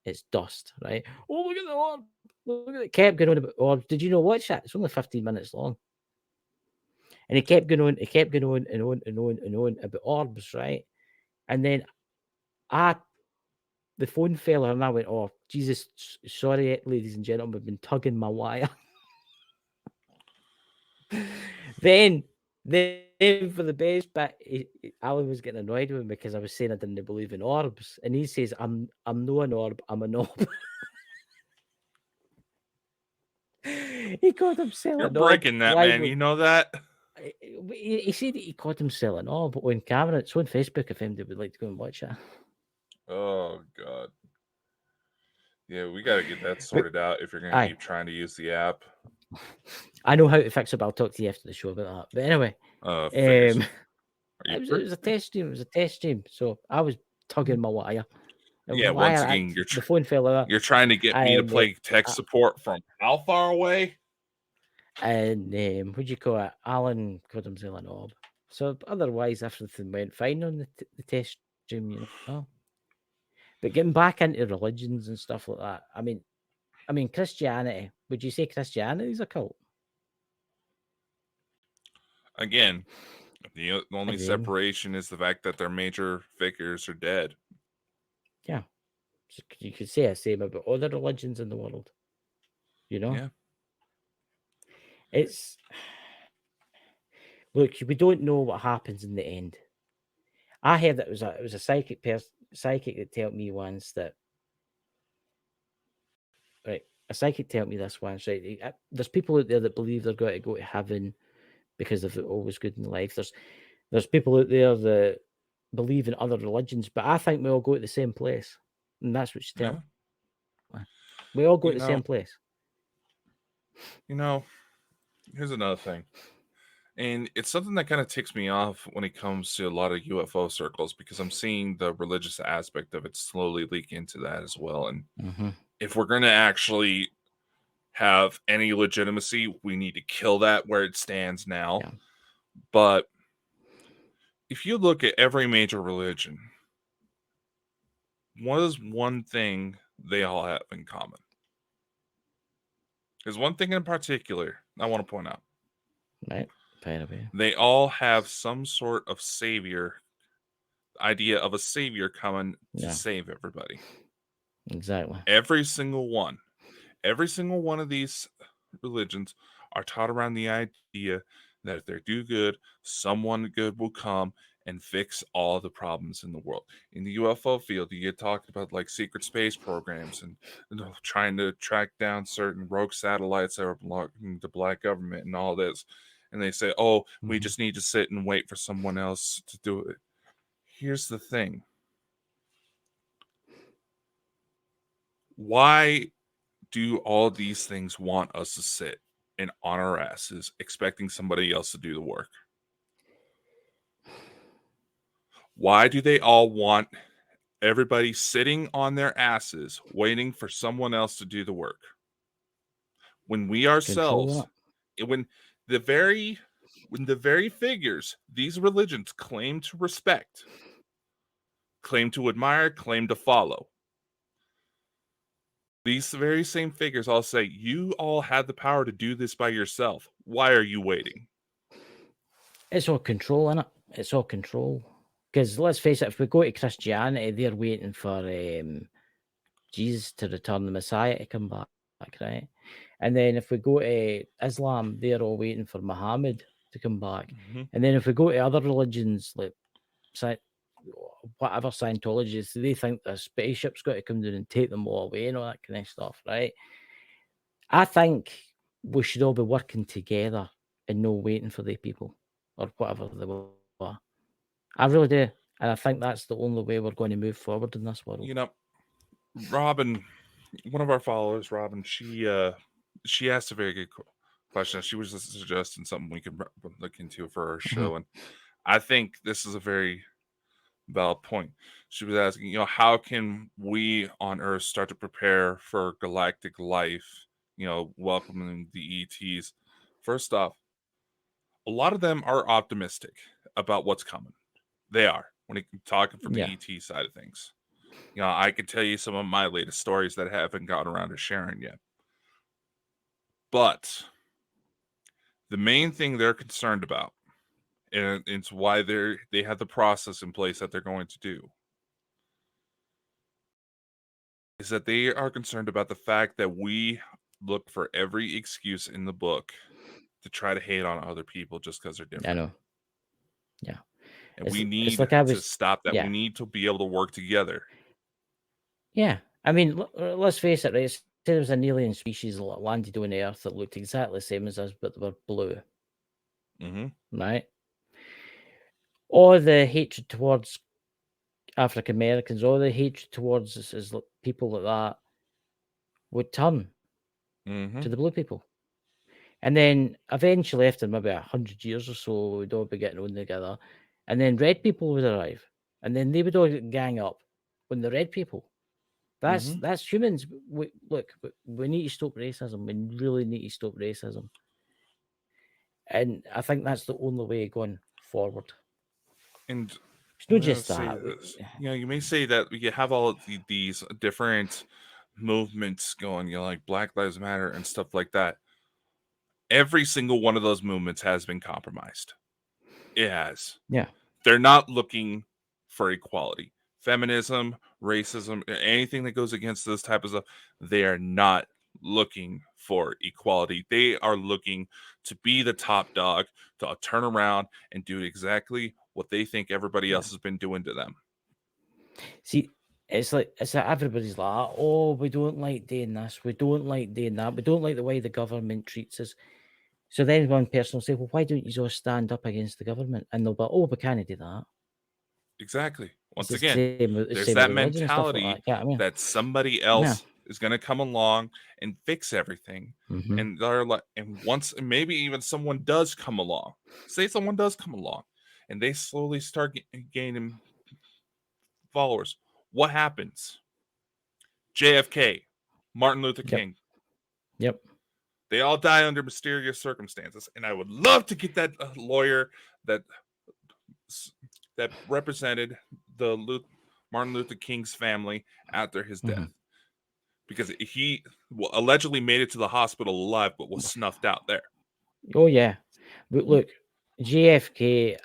It's dust, right? Oh, look at the orb! Look at it. Kept going on about orbs. Did you not watch that? It's only 15 minutes long. And he kept going on, and on and on and on about orbs, right? And then the phone fell, and I went, "Oh, Jesus, sorry, ladies and gentlemen, I've been tugging my wire." then for the best bit, Alan was getting annoyed with me because I was saying I didn't believe in orbs, and he says, "I'm no an orb, I'm a knob." He called himself You're a knob. breaking that, man. You know that? He said he called himself a knob on camera. It's on Facebook if anybody would like to go and watch it. Oh god. Yeah, we got to get that sorted out if you're going to keep trying to use the app. I know how to fix it, but I'll talk to you after the show about that. But anyway, it was a test stream. It was a test stream. So I was tugging my wire. Once again, the phone fell out. You're trying to get me to play tech support from how far away? And what do you call it? Alan called himself a knob. So otherwise, everything went fine on the test stream, you know. But getting back into religions and stuff like that, I mean, Christianity. Would you say Christianity is a cult? Again, the only separation is the fact that their major figures are dead. Yeah. So you could say the same about other religions in the world. You know? Yeah. It's... Look, we don't know what happens in the end. I heard that it was a psychic that told me once that... Right. A psychic told me this once, right? There's people out there that believe they're going to go to heaven because they've always good in life. There's people out there that believe in other religions, but I think we all go to the same place. And that's what she tells me. We all go to the same place. You know, here's another thing. And it's something that kind of ticks me off when it comes to a lot of UFO circles, because I'm seeing the religious aspect of it slowly leak into that as well. And if we're going to actually have any legitimacy, we need to kill that where it stands now. Yeah. But if you look at every major religion, what is one thing they all have in common? There's one thing in particular I want to point out. Right. They all have some sort of idea of a savior coming to save everybody. Exactly. Every single one of these religions are taught around the idea that if they do good, someone good will come and fix all the problems in the world. In the UFO field, you get talked about like secret space programs and trying to track down certain rogue satellites that are belonging to black government and all this. And they say, oh, we just need to sit and wait for someone else to do it. Here's the thing. Why do all these things want us to sit and on our asses expecting somebody else to do the work? Why do they all want everybody sitting on their asses waiting for someone else to do the work? When we ourselves, when the very figures these religions claim to respect, claim to admire, claim to follow, these very same figures all say, you all had the power to do this by yourself. Why are you waiting? It's all control, innit? It's all control. Because let's face it, if we go to Christianity, they're waiting for Jesus to return, the Messiah to come back, right? And then if we go to Islam, they're all waiting for Muhammad to come back. Mm-hmm. And then if we go to other religions, like whatever Scientologists, they think the spaceship's got to come down and take them all away and all that kind of stuff, right? I think we should all be working together and no waiting for the people or whatever they were. I really do. And I think that's the only way we're going to move forward in this world. You know, Robin, one of our followers, Robin, she asked a very good question. She was just suggesting something we could look into for our show, and I think this is a very valid point. She was asking, how can we on Earth start to prepare for galactic life? Welcoming the ETs. First off, a lot of them are optimistic about what's coming. They are when it talking from the ET side of things. I can tell you some of my latest stories that haven't gotten around to sharing yet. But the main thing they're concerned about, and it's why they have the process in place that they're going to do, is that they are concerned about the fact that we look for every excuse in the book to try to hate on other people just because they're different. I know. Yeah. And we need to stop that. Yeah. We need to be able to work together. Yeah. I mean, let's face it, right? Say there was an alien species that landed on Earth that looked exactly the same as us, but they were blue. Mm-hmm. Right? All the hatred towards African Americans, all the hatred towards us as people like that would turn to the blue people. And then eventually, after maybe 100 years or so, we'd all be getting on together. And then red people would arrive. And then they would all gang up on the red people. That's humans. We need to stop racism. We really need to stop racism. And I think that's the only way going forward. And it's not just that. You may say that you have all of these different movements going, like Black Lives Matter and stuff like that. Every single one of those movements has been compromised. It has. Yeah. They're not looking for equality. Feminism, racism, anything that goes against this type of stuff, they are not looking for equality. They are looking to be the top dog, to turn around and do exactly what they think everybody else has been doing to them. See, it's like everybody's like, oh, we don't like doing this, we don't like doing that, we don't like the way the government treats us. So then one person will say, well, why don't you all stand up against the government? And they'll be, oh, we can't do that. Exactly. Once again, there's that mentality that somebody else is going to come along and fix everything. And they're like, and maybe even someone does come along. Say someone does come along, and they slowly start gaining followers. What happens? JFK, Martin Luther King. Yep. They all die under mysterious circumstances, and I would love to get that lawyer that represented the Martin Luther King's family after his death, because he allegedly made it to the hospital alive, but was snuffed out there. Oh yeah, but look, JFK,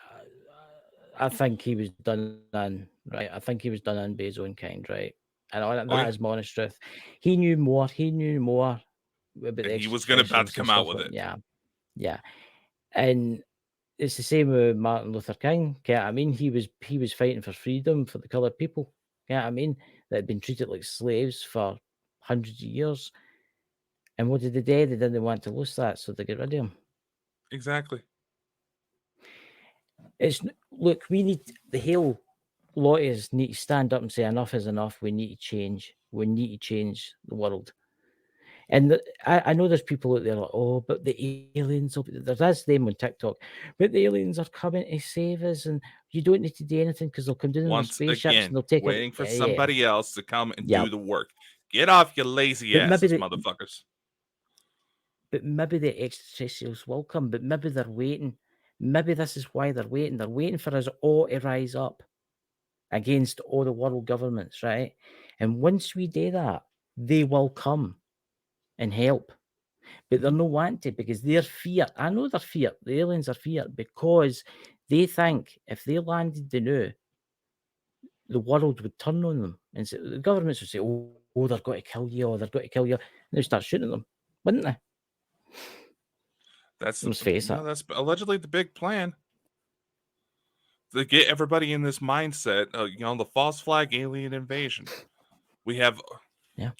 I think he was done in, right? I think he was done in by his own kind, right? And that is honest truth. He knew more. He knew more about and he was about to come out with it. Yeah, and it's the same with Martin Luther King. I mean, he was fighting for freedom for the colored people. I mean, that had been treated like slaves for hundreds of years. And what did they do? They didn't want to lose that, so they get rid of him. Exactly. Look, we need the whole lot of us need to stand up and say enough is enough. We need to change. We need to change the world. And I know there's people out there like, oh, but the aliens, there's them on TikTok, but the aliens are coming to save us, and you don't need to do anything because they'll come down in their spaceships and they'll take waiting for somebody else to come and do the work. Get off your lazy asses, motherfuckers. But maybe the extraterrestrials will come, but maybe they're waiting. Maybe this is why they're waiting. They're waiting for us all to rise up against all the world governments, right? And once we do that, they will come and help. But they're not wanting because they're feared. I know they're feared. The aliens are feared because they think if they landed now, the world would turn on them. And so the governments would say, oh, they're going to kill you, or they're going to kill you. And they start shooting them, wouldn't they? That's Let's face it. that's allegedly the big plan. To get everybody in this mindset, the false flag alien invasion. We have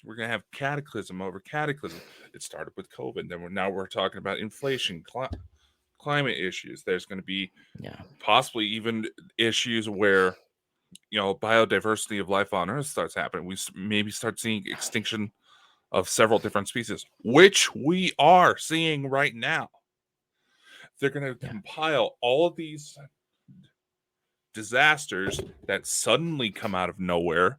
we're gonna have cataclysm over cataclysm. It started with COVID, then we're talking about inflation, climate issues. There's going to be possibly even issues where biodiversity of life on Earth starts happening. We maybe start seeing extinction of several different species, which we are seeing right now. They're going to compile all of these disasters that suddenly come out of nowhere,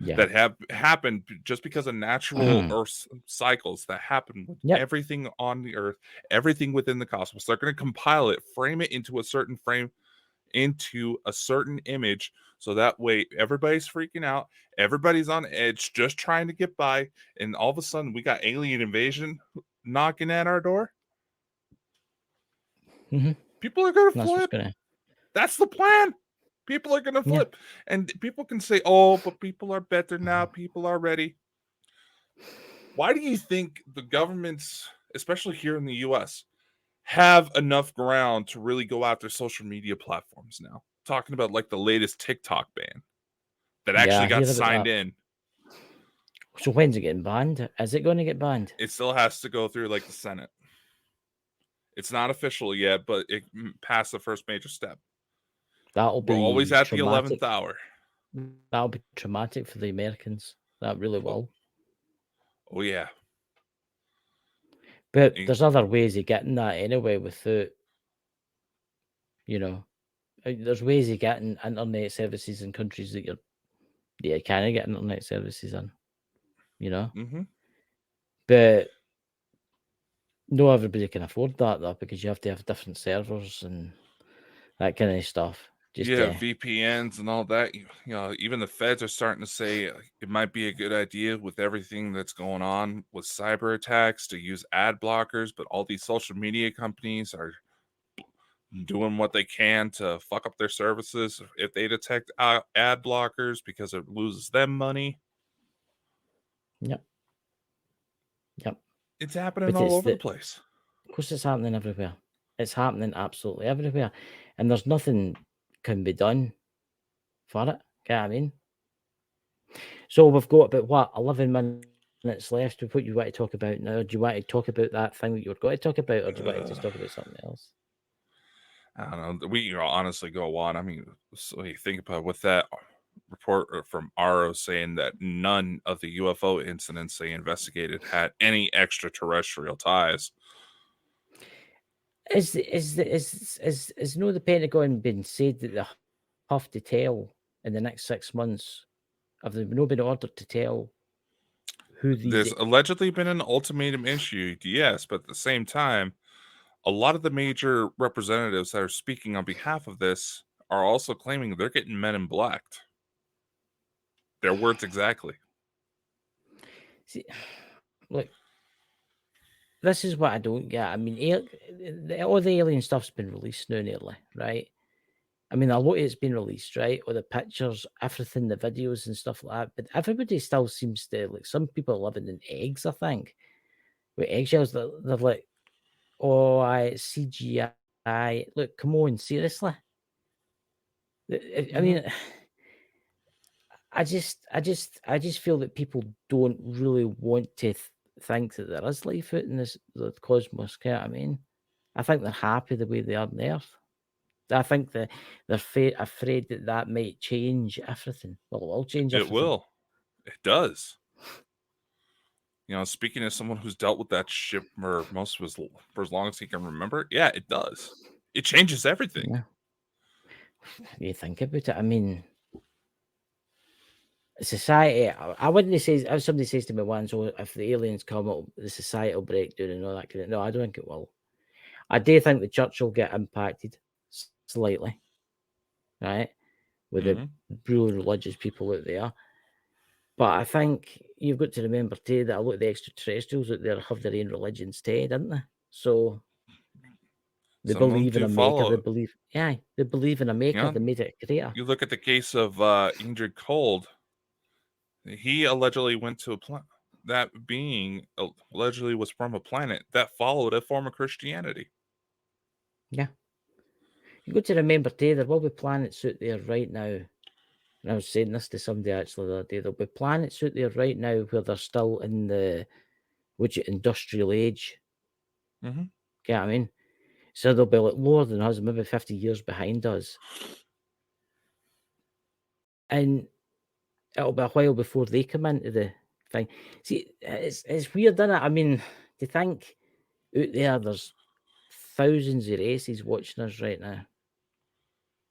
that have happened just because of natural Earth cycles that happen with everything on the Earth, everything within the cosmos. They're going to compile it, frame it into a certain frame, into a certain image, so that way everybody's freaking out, everybody's on edge, just trying to get by, and all of a sudden we got alien invasion knocking at our door. People are going to flip. That's the plan. People are going to flip. And people can say, oh, but people are better now. People are ready. Why do you think the governments, especially here in the US, have enough ground to really go after social media platforms now? Talking about like the latest TikTok ban that actually got signed in. So when's it getting banned? Is it going to get banned? It still has to go through like the Senate. It's not official yet, but it passed the first major step. We're always at the 11th hour. That'll be traumatic for the Americans. That really will. Oh, yeah. But there's other ways of getting that anyway without, there's ways of getting internet services in countries that you can't get internet services in, But no everybody can afford that, though, because you have to have different servers and that kind of stuff. VPNs and all that. Even the feds are starting to say it might be a good idea with everything that's going on with cyber attacks to use ad blockers, but all these social media companies are doing what they can to fuck up their services if they detect ad blockers because it loses them money. Yep. It's happening all over the place. Of course, it's happening everywhere. It's happening absolutely everywhere. And there's nothing can be done for it. Get what I mean? So we've got about 11 minutes left with what you want to talk about now. Do you want to talk about that thing that you were going to talk about, or do you want to just talk about something else? I don't know. We honestly go on. I mean, so you think about with that report from RO saying that none of the UFO incidents they investigated had any extraterrestrial ties. Is no the Pentagon been said that they have to tell in the next 6 months? Have they not been ordered to tell who these? There's allegedly been an ultimatum issued, yes, but at the same time, a lot of the major representatives that are speaking on behalf of this are also claiming they're getting men in blacked. Their words exactly. See, look, this is what I don't get. I mean, all the alien stuff's been released now nearly, right? I mean, a lot of it's been released, right? All the pictures, everything, the videos and stuff like that. But everybody still seems to, like, some people are living in eggs, I think, with eggshells. They're like, oh, it's CGI. Look, come on, seriously. I mean, I just feel that people don't really want to think that there is life out in the cosmos. You know what I mean? I think they're happy the way they are on Earth. I think that they're afraid that might change everything. Well, it will change everything. It will. It does. Speaking as someone who's dealt with that ship for as long as he can remember, yeah, it does. It changes everything. Yeah. You think about it. I mean, society. I wouldn't say if somebody says to me once, "Oh, if the aliens come up, the society will break down and all that." No, I don't think it will. I do think the church will get impacted slightly, right, with the ruling religious people out there. But I think you've got to remember too that a lot of the extraterrestrials out there have their own religions too, don't they? So they believe in a maker. They believe in a maker. They made it a creator. You look at the case of Ingrid Cold. He allegedly went to a planet. that being allegedly was from a planet that followed a form of Christianity. Yeah. You got to remember, too, there will be planets out there right now. And I was saying this to somebody actually the other day. There'll be planets out there right now where they're still in the industrial age. Mm-hmm. Get what I mean? So they'll be like lower than us, maybe 50 years behind us. And it'll be a while before they come into the thing. See, it's weird, isn't it? I mean, to think out there's thousands of races watching us right now.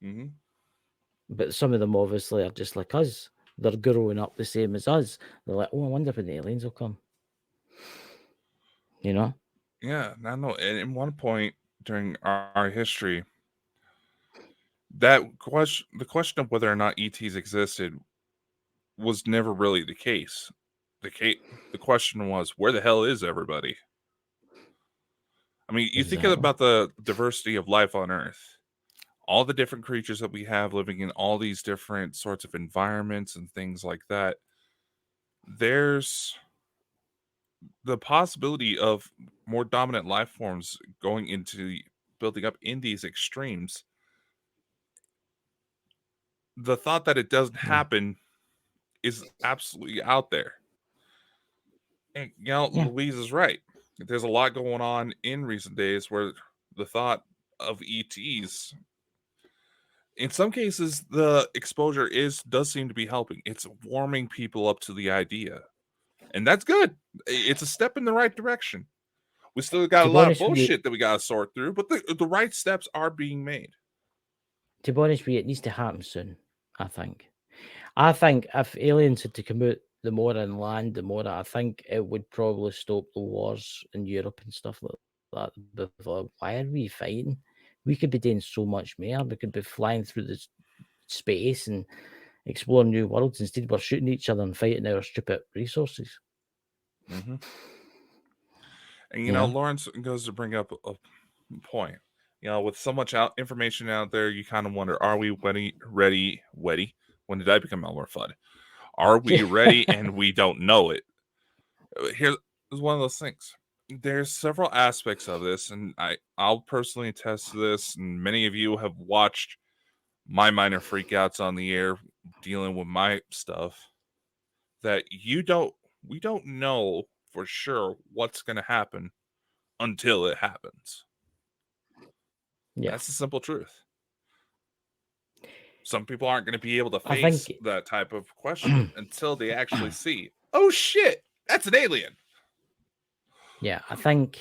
Mm-hmm. But some of them obviously are just like us. They're growing up the same as us. They're like, oh, I wonder when the aliens will come. You know? Yeah, I know. And at one point during our history, the question of whether or not ETs existed was never really the case. The question was, where the hell is everybody? I mean, you think Exactly. about the diversity of life on Earth, all the different creatures that we have living in all these different sorts of environments and things like that. There's the possibility of more dominant life forms going into building up in these extremes. The thought that it doesn't Yeah. happen is absolutely out there. And, Yeah. Louise is right. There's a lot going on in recent days where the thought of ETs, in some cases, the exposure does seem to be helping. It's warming people up to the idea, and that's good. It's a step in the right direction. We still got To a be lot of honest with you, bullshit that we got to sort through, but the right steps are being made. it needs to happen soon, I think. I think if aliens had to come out the more and land the more, I think it would probably stop the wars in Europe and stuff like that. Before, why are we fighting? We could be doing so much more. We could be flying through the space and exploring new worlds. Instead, we're shooting each other and fighting our stupid resources. Mm-hmm. And Yeah. Lawrence goes to bring up a point. With so much information out there, you kind of wonder: are we ready? When did I become Elmer Fudd? Are we ready and we don't know it? Here's one of those things. There's several aspects of this, and I'll personally attest to this, and many of you have watched my minor freakouts on the air dealing with my stuff, that we don't know for sure what's going to happen until it happens. Yeah. That's the simple truth. Some people aren't going to be able to I face think that type of question until they actually see, oh shit, that's an alien. yeah, I think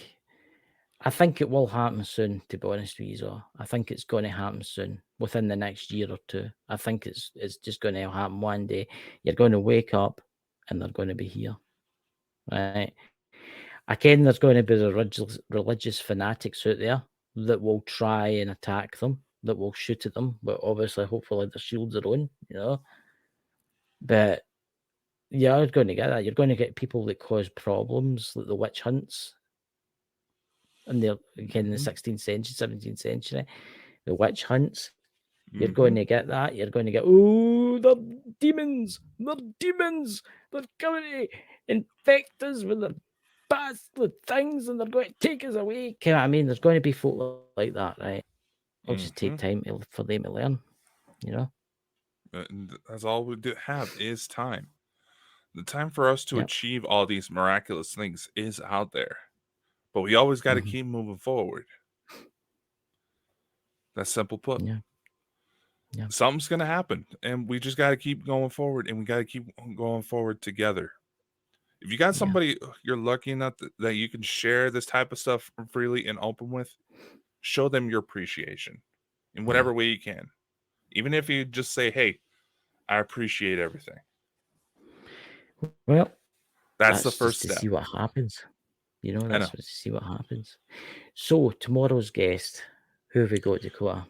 it will happen soon, to be honest with you. So I think it's going to happen soon, within the next year or two. I think it's just going to happen one day. You're going to wake up and they're going to be here. Right. Again, there's going to be the religious fanatics out there that will try and attack them, that will shoot at them, but obviously, hopefully, their shields are on, But you're going to get that. You're going to get people that cause problems, like the witch hunts. And they're again in the 16th century, 17th century, the witch hunts. You're going to get that. You're going to get, oh, they're demons. They're demons. They're coming to infect us with their bastard things and they're going to take us away. I mean, there's going to be folk like that, right? It'll just take time for them to learn, And that's all we have is time. The time for us to achieve all these miraculous things is out there. But we always got to keep moving forward. That's simple put. Yeah. Something's going to happen. And we just got to keep going forward. And we got to keep going forward together. If you got somebody you're lucky enough that you can share this type of stuff freely and open with, show them your appreciation in whatever way you can. Even if you just say, hey, I appreciate everything. Well, that's the first just to step. see what happens. That's to see what happens. So tomorrow's guest, who have we got, Dakota?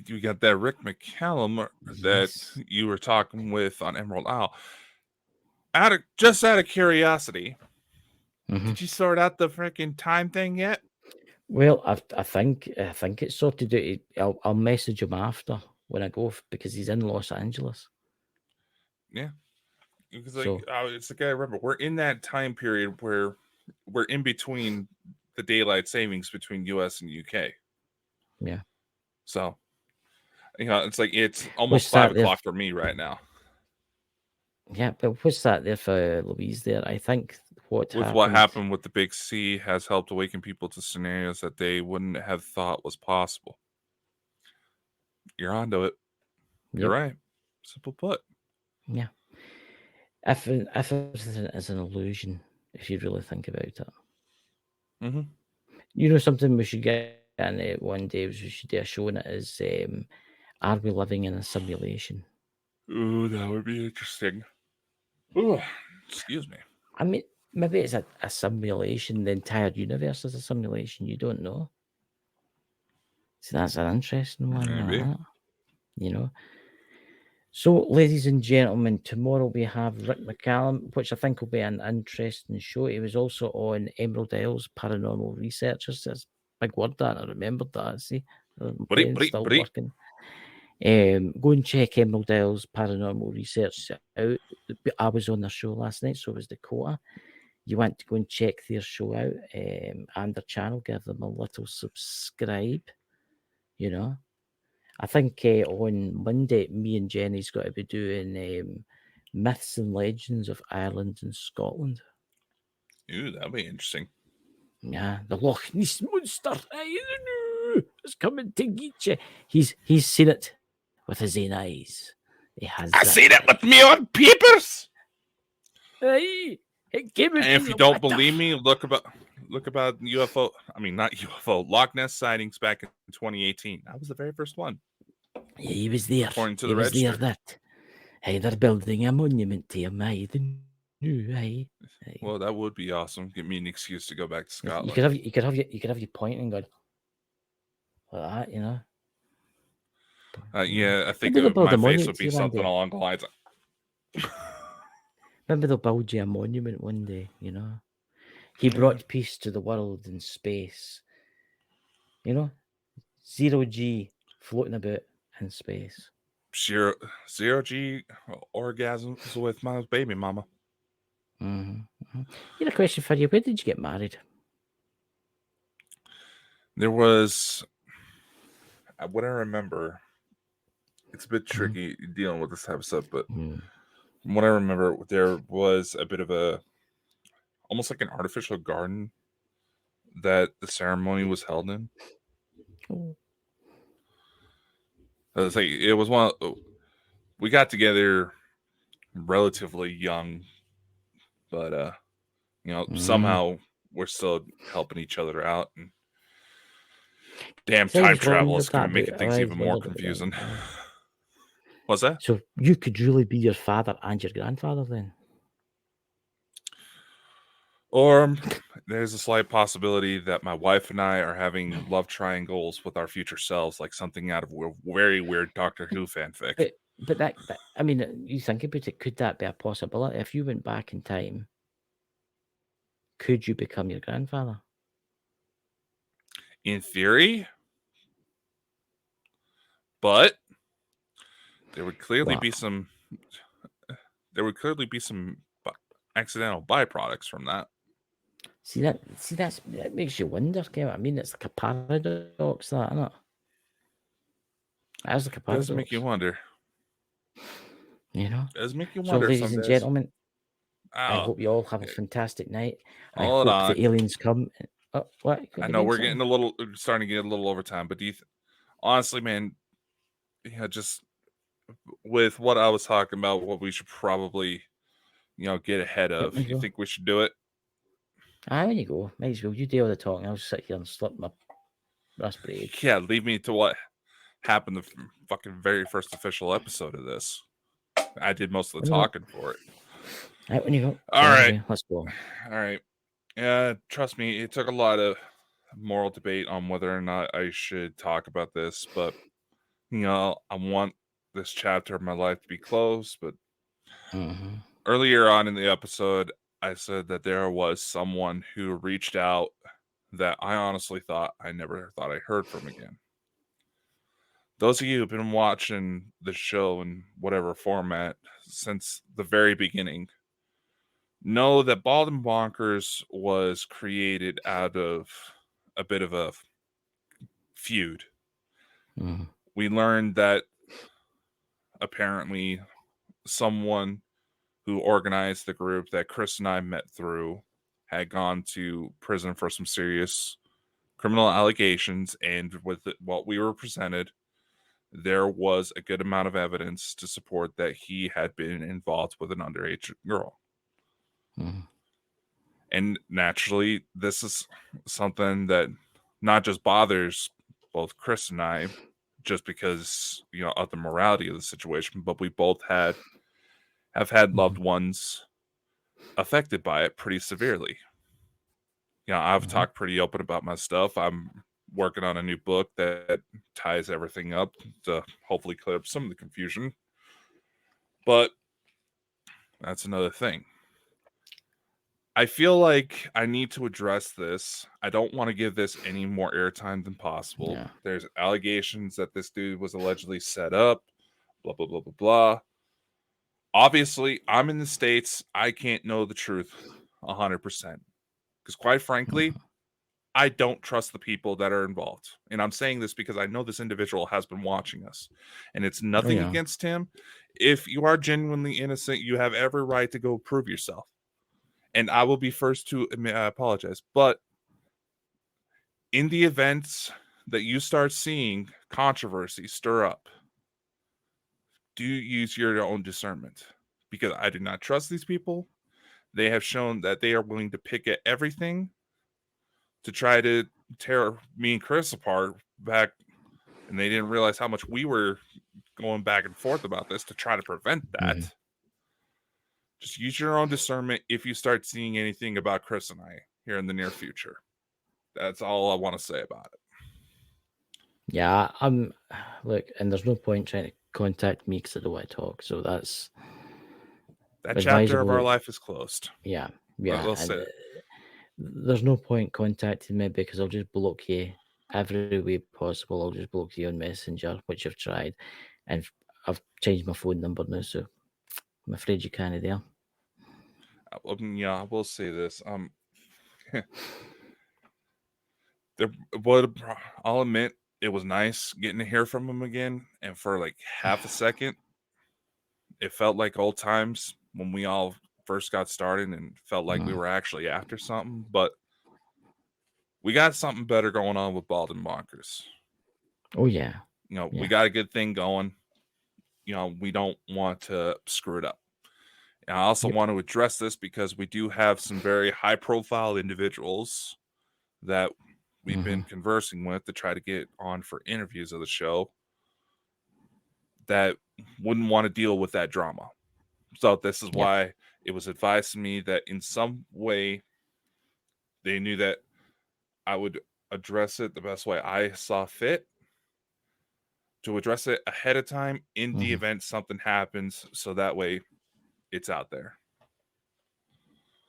You got that Rick McCallum that you were talking with on Emerald Isle. Out of curiosity, did you sort out the freaking time thing yet? Well, I think it's sorted out. I'll message him after when I go because he's in Los Angeles. Yeah. Because So it's like I remember we're in that time period where we're in between the daylight savings between U.S. and UK. yeah, So it's like it's almost what's 5 that there? o'clock for me right now. Yeah, but what's that there for Louise? There, I think what With what happened. happened with the Big C has helped awaken people to scenarios that they wouldn't have thought was possible. You're onto it. You're Yep. right. Simple put. Yeah. If everything is an illusion, if you really think about it. Mm-hmm. You know something we should get in it one day, we should do a show on it is are we living in a simulation? Ooh, that would be interesting. Ooh, excuse me. I mean, maybe it's a simulation, the entire universe is a simulation, you don't know. So that's an interesting one, Maybe. that, you know. So, ladies and gentlemen, tomorrow we have Rick McCallum, which I think will be an interesting show. He was also on Emerald Isles Paranormal Researchers. That's a big word that I remembered that. See, my brain's still working. Go and check Emerald Isles Paranormal Research out. I was on their show last night, so was Dakota. You want to go and check their show out and their channel. Give them a little subscribe. You know. I think on Monday, me and Jenny's got to be doing myths and legends of Ireland and Scotland. Ooh, that'll be interesting. Yeah, the Loch Ness monster is coming to get you. He's seen it with his own eyes. He has. I seen it with me on papers. Aye, it came And if you don't believe me, look about UFO. I mean, not UFO. Loch Ness sightings back in 2018. That was the very first one. Yeah, he was there. According to he the was register. there. That. Hey, they're building a monument to him. Aye, aye. Well, that would be awesome. Give me an excuse to go back to Scotland. You could have your pointing going like that, you know. Yeah, I think Maybe they'll build my a face monument would to be you one something day. along the lines of. Maybe they'll build you a monument one day, you know. He brought peace to the world in space. You know, 0G floating about in space. Zero G orgasms with my baby mama. Here, a question for you. Where did you get married? There was, what I remember, it's a bit tricky dealing with this type of stuff, but from what I remember, there was a bit of almost like an artificial garden that the ceremony was held in. Oh. It was one. We got together relatively young, but somehow we're still helping each other out. And damn, time travel is going to make things even more confusing. What's that? So you could really be your father and your grandfather then? Or there's a slight possibility that my wife and I are having love triangles with our future selves, like something out of a very weird Doctor Who fanfic. But I mean, you think about it, could that be a possibility? If you went back in time, could you become your grandfather? In theory, but there would clearly be some accidental byproducts from that. See that makes you wonder, Kev. I mean, it's like a paradox, that, isn't it? That's like a paradox. It does make you wonder. You know? It does make you So, wonder. ladies and gentlemen, I Oh, hope you all have a fantastic night. I hold hope on. the aliens come. Oh, what? I know we're starting to get a little over time, but honestly, man, just with what I was talking about, what we should probably, get ahead of. You think we should do it? When you go, might as well. You do all the talking. I'll sit here and slip my raspberry. Yeah, leave me to what happened the fucking very first official episode of this. I did most of the talking for it. When you go. All right. Anyway, let's go. All right. Yeah, trust me, it took a lot of moral debate on whether or not I should talk about this, but I want this chapter of my life to be closed. But earlier on in the episode, I said that there was someone who reached out that I honestly thought I never thought I heard from again. those of you who've been watching the show in whatever format since the very beginning know that Bald and Bonkers was created out of a bit of a feud. We learned that apparently someone who organized the group that Chris and I met through had gone to prison for some serious criminal allegations, and with what we were presented, there was a good amount of evidence to support that he had been involved with an underage girl. And naturally, this is something that not just bothers both Chris and I, just because, of the morality of the situation, but we both have had loved ones affected by it pretty severely. I've talked pretty open about my stuff. I'm working on a new book that ties everything up to hopefully clear up some of the confusion. But that's another thing. I feel like I need to address this. I don't want to give this any more airtime than possible. Yeah. There's allegations that this dude was allegedly set up, blah, blah, blah, blah, blah. Obviously, I'm in the States. I can't know the truth 100%. Because quite frankly, I don't trust the people that are involved. And I'm saying this because I know this individual has been watching us. And it's nothing against him. If you are genuinely innocent, you have every right to go prove yourself. And I will be first to apologize. But in the events that you start seeing controversy stir up, do use your own discernment. Because I do not trust these people. They have shown that they are willing to pick at everything to try to tear me and Chris apart back. And they didn't realize how much we were going back and forth about this to try to prevent that. Just use your own discernment if you start seeing anything about Chris and I here in the near future. That's all I want to say about it. Yeah, look, and there's no point trying to contact me because I don't want to talk. So that's that chapter of our life is closed. Yeah. We'll say there's no point contacting me because I'll just block you every way possible. I'll just block you on Messenger, which I've tried, and I've changed my phone number now, so I'm afraid you can't there. Yeah, I will say this. I'll admit it was nice getting to hear from him again, and for like half a second, it felt like old times when we all first got started and felt like we were actually after something. But we got something better going on with Bald and Bonkers. Oh yeah. We got a good thing going. We don't want to screw it up. And I also want to address this because we do have some very high-profile individuals that we've been conversing with to try to get on for interviews of the show that wouldn't want to deal with that drama. So this is why it was advised to me that in some way they knew that I would address it the best way I saw fit, to address it ahead of time in the event something happens, so that way it's out there.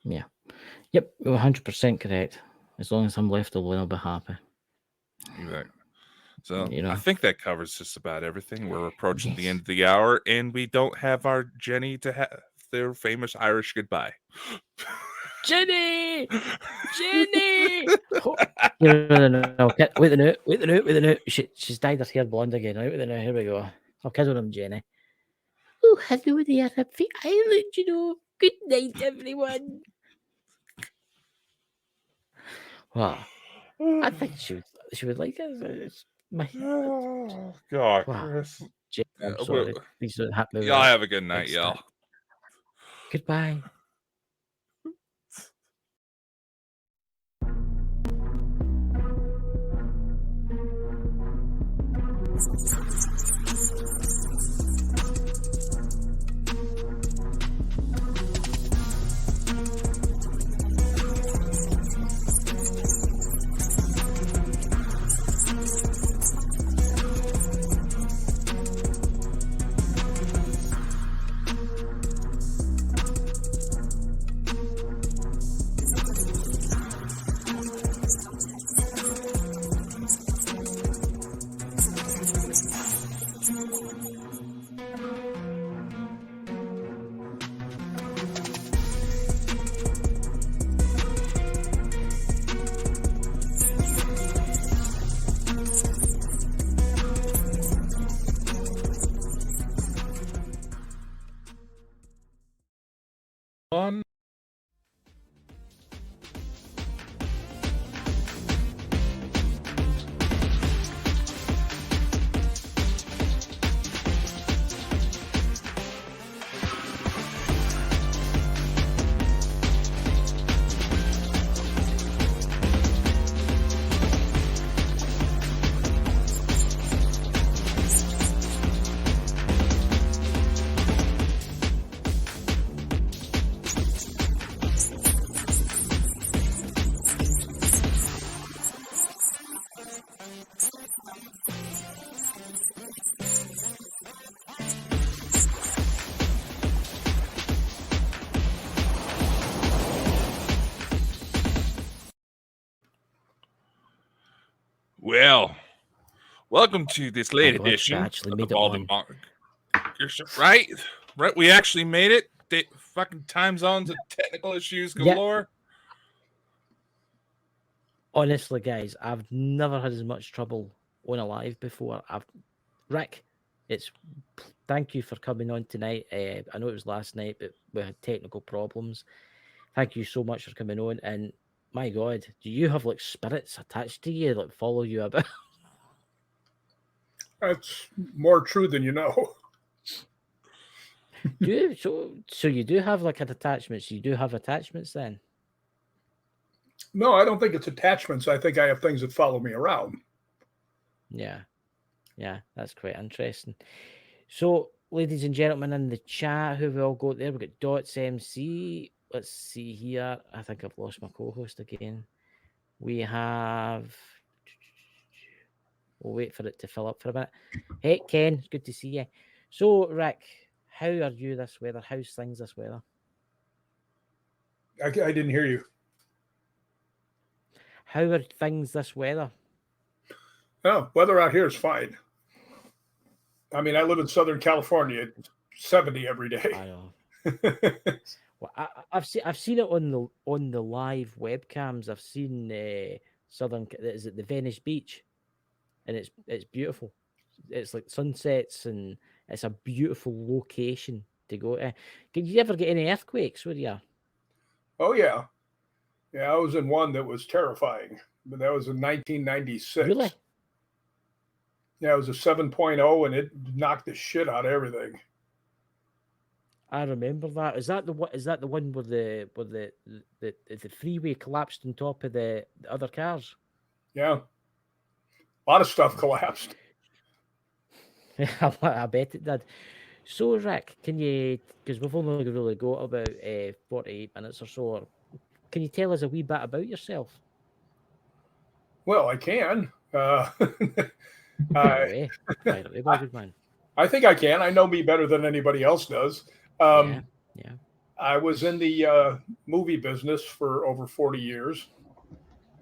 Yeah. Yep, you're 100% correct. As long as I'm left alone, I'll be happy. Exactly. So I think that covers just about everything. We're approaching the end of the hour, and we don't have our Jenny to have their famous Irish goodbye. Jenny! Jenny! No. Wait the note. She's dyed her hair blonde again. Right, wait the note. Here we go. I'll kid on him, Jenny. Oh, hello there, Happy Island, Good night, everyone. Wow. I think she would like it. Oh, God, Chris. Jenny, I'm sorry. Please don't happen. Y'all have a good night, y'all. Goodbye. One. Well, welcome to this late edition actually of the made it Baldy on. Bonkers. Right? We actually made it. Fucking time zones and technical issues galore. Honestly, guys, I've never had as much trouble on a live before. Rick, thank you for coming on tonight. I know it was last night, but we had technical problems. Thank you so much for coming on. And my God, do you have like spirits attached to you that follow you about? That's more true than you know. So you do have like an attachment. So you do have attachments then? No, I don't think it's attachments. I think I have things that follow me around. Yeah, that's quite interesting. So, ladies and gentlemen in the chat, who we all got there? We've got Dots MC. Let's see here. I think I've lost my co-host again. We have. We'll wait for it to fill up for a minute. Hey, Ken, it's good to see you. So, Rick, how are you this weather? How's things this weather? I didn't hear you. How are things this weather? Oh, weather out here is fine. I mean, I live in Southern California. It's 70 every day. I know. Well, I've seen it on the live webcams. I've seen is it the Venice Beach, and it's beautiful. It's like sunsets, and it's a beautiful location to go to. Did you ever get any earthquakes? Were you? Oh yeah, I was in one that was terrifying, but that was in 1996. Really? Yeah, it was a 7.0, and it knocked the shit out of everything. I remember that. Is that the one where the freeway collapsed on top of the other cars? Yeah, a lot of stuff collapsed. I bet it did. So, Rick, can you, because we've only really got about 48 minutes or so, can you tell us a wee bit about yourself? Well, I can. Fire away, good man. I think I can. I know me better than anybody else does. Yeah. I was in the movie business for over 40 years,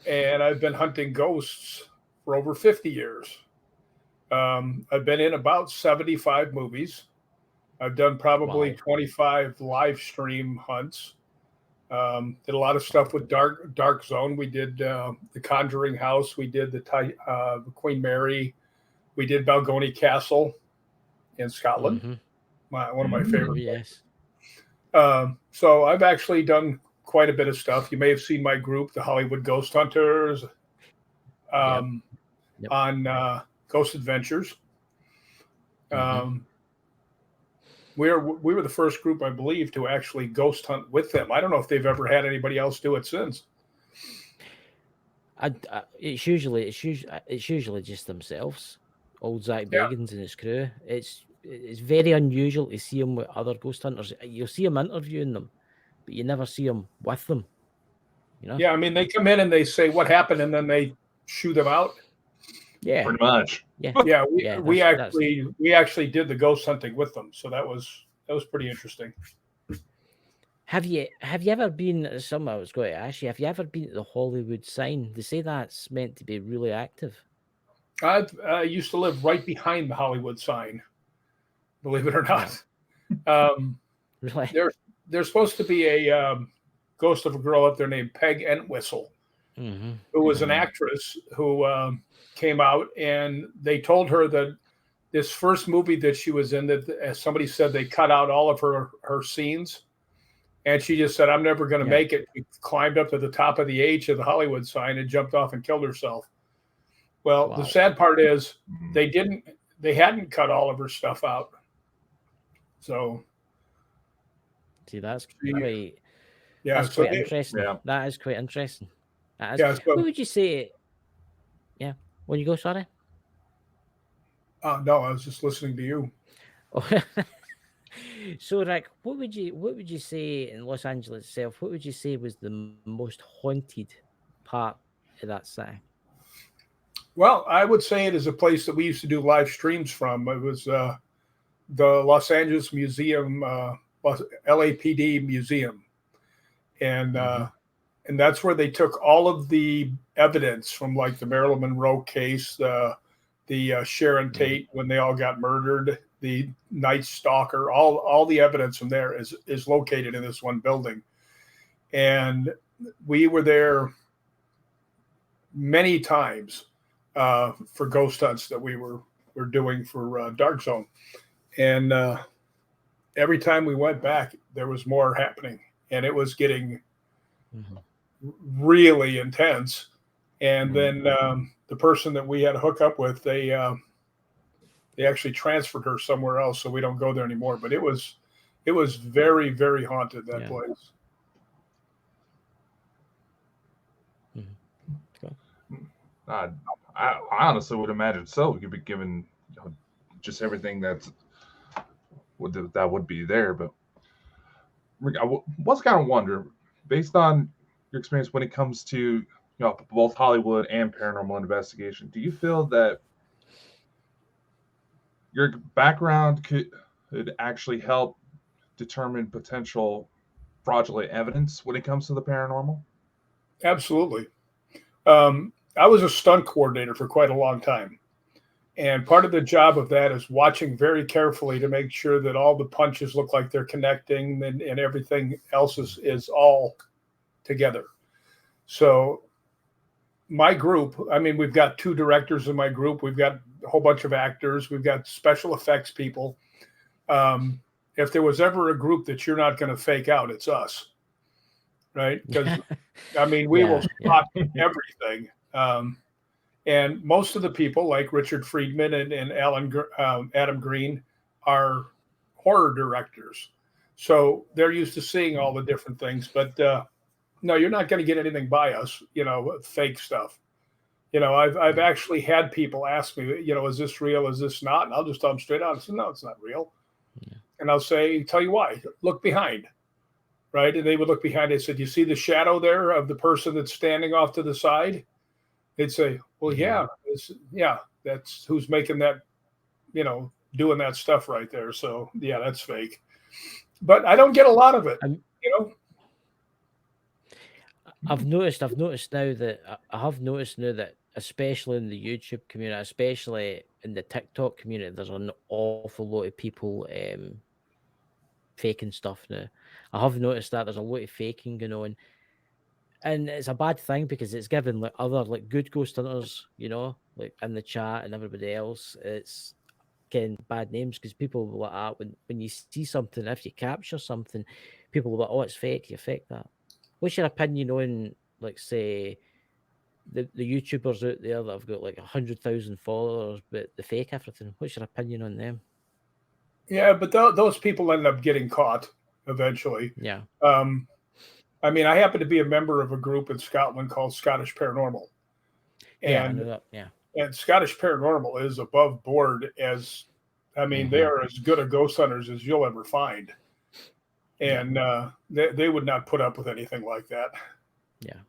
and I've been hunting ghosts for over 50 years. I've been in about 75 movies. I've done probably 25 live stream hunts. Did a lot of stuff with Dark Zone. We did the Conjuring House. We did the Queen Mary. We did Balgony Castle in Scotland. Mm-hmm. One of my favorite. Yes. So I've actually done quite a bit of stuff. You may have seen my group, the Hollywood Ghost Hunters, on Ghost Adventures. We were the first group, I believe, to actually ghost hunt with them. I don't know if they've ever had anybody else do it since. It's usually just themselves. Old Zach Bagans and his crew. It's very unusual to see them with other ghost hunters. You'll see them interviewing them, but you never see them with them. You know? Yeah, I mean, they come in and they say what happened, and then they shoo them out. Yeah, pretty much. Yeah, we actually did the ghost hunting with them, so that was pretty interesting. Have you ever been? Something I was going to ask you. Have you ever been to the Hollywood sign? They say that's meant to be really active. I used to live right behind the Hollywood sign, believe it or not. Really? There's supposed to be a ghost of a girl up there named Peg Entwistle, who was an actress who came out, and they told her that this first movie that she was in, that as somebody said, they cut out all of her scenes, And she just said, I'm never going to make it. She climbed up to the top of the H of the Hollywood sign and jumped off and killed herself. Well, the sad part is they hadn't cut all of her stuff out. So see, that's quite interesting. Yeah. That is quite interesting. That is, yeah, so, what would you say? Yeah. When you go, sorry? no, I was just listening to you. So, Rick, what would you say in Los Angeles itself? What would you say was the most haunted part of that city? Well, I would say it is a place that we used to do live streams from. It was the Los Angeles Museum, LAPD Museum, and that's where they took all of the evidence from, like the Marilyn Monroe case, the Sharon Tate when they all got murdered, the Night Stalker, all the evidence from there is located in this one building. And we were there many times for ghost hunts that we were doing for Dark Zone. And every time we went back, there was more happening, and it was getting really intense. And then the person that we had to hook up with, they actually transferred her somewhere else, so we don't go there anymore. But it was very, very haunted, that place. I honestly would imagine so. You'd be given just everything that would be there. But I was kind of wonder, based on your experience when it comes to both Hollywood and paranormal investigation, do you feel that your background could actually help determine potential fraudulent evidence when it comes to the paranormal? Absolutely. I was a stunt coordinator for quite a long time. And part of the job of that is watching very carefully to make sure that all the punches look like they're connecting and everything else is all together. So my group, I mean, we've got 2 directors in my group. We've got a whole bunch of actors. We've got special effects people. If there was ever a group that you're not going to fake out, it's us. Right? Because, I mean, we will spot everything. And most of the people, like Richard Friedman and Adam Green, are horror directors. So they're used to seeing all the different things. But no, you're not going to get anything by us, fake stuff. I've actually had people ask me, is this real? Is this not? And I'll just tell them straight out. I said, no, it's not real. Yeah. And I'll tell you why. Look behind. Right? And they would look behind. I said, you see the shadow there of the person that's standing off to the side? They'd say, well, that's who's making that, doing that stuff right there. So yeah, that's fake. But I don't get a lot of it, I've noticed now that especially in the YouTube community, especially in the TikTok community, there's an awful lot of people faking stuff now. I have noticed that there's a lot of faking going on. And it's a bad thing because it's given like other like good ghost hunters, like in the chat and everybody else, it's getting bad names because people will like that when you see something, if you capture something, people will be like, oh, it's fake, you fake that. What's your opinion on, like, say, the YouTubers out there that have got like 100,000 followers, but they fake everything? What's your opinion on them? Yeah, but those people end up getting caught eventually. Yeah. I mean, I happen to be a member of a group in Scotland called Scottish Paranormal. And, I know that. Yeah. And Scottish Paranormal is above board as, I mean, they are as good a ghost hunters as you'll ever find. And they would not put up with anything like that. Yeah.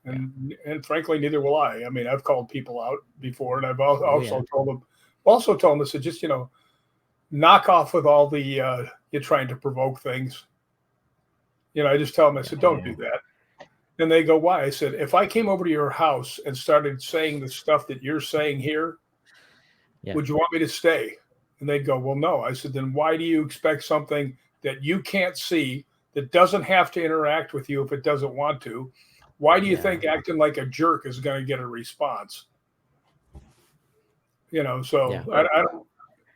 And frankly, neither will I. I mean, I've called people out before, and I've also told them, I said, just, knock off with all the, you're trying to provoke things. I just tell them, I said, don't do that. And they go, why? I said, if I came over to your house and started saying the stuff that you're saying here, would you want me to stay? And they'd go, well, no. I said, then why do you expect something that you can't see, that doesn't have to interact with you if it doesn't want to? Why do you think acting like a jerk is going to get a response? So I don't,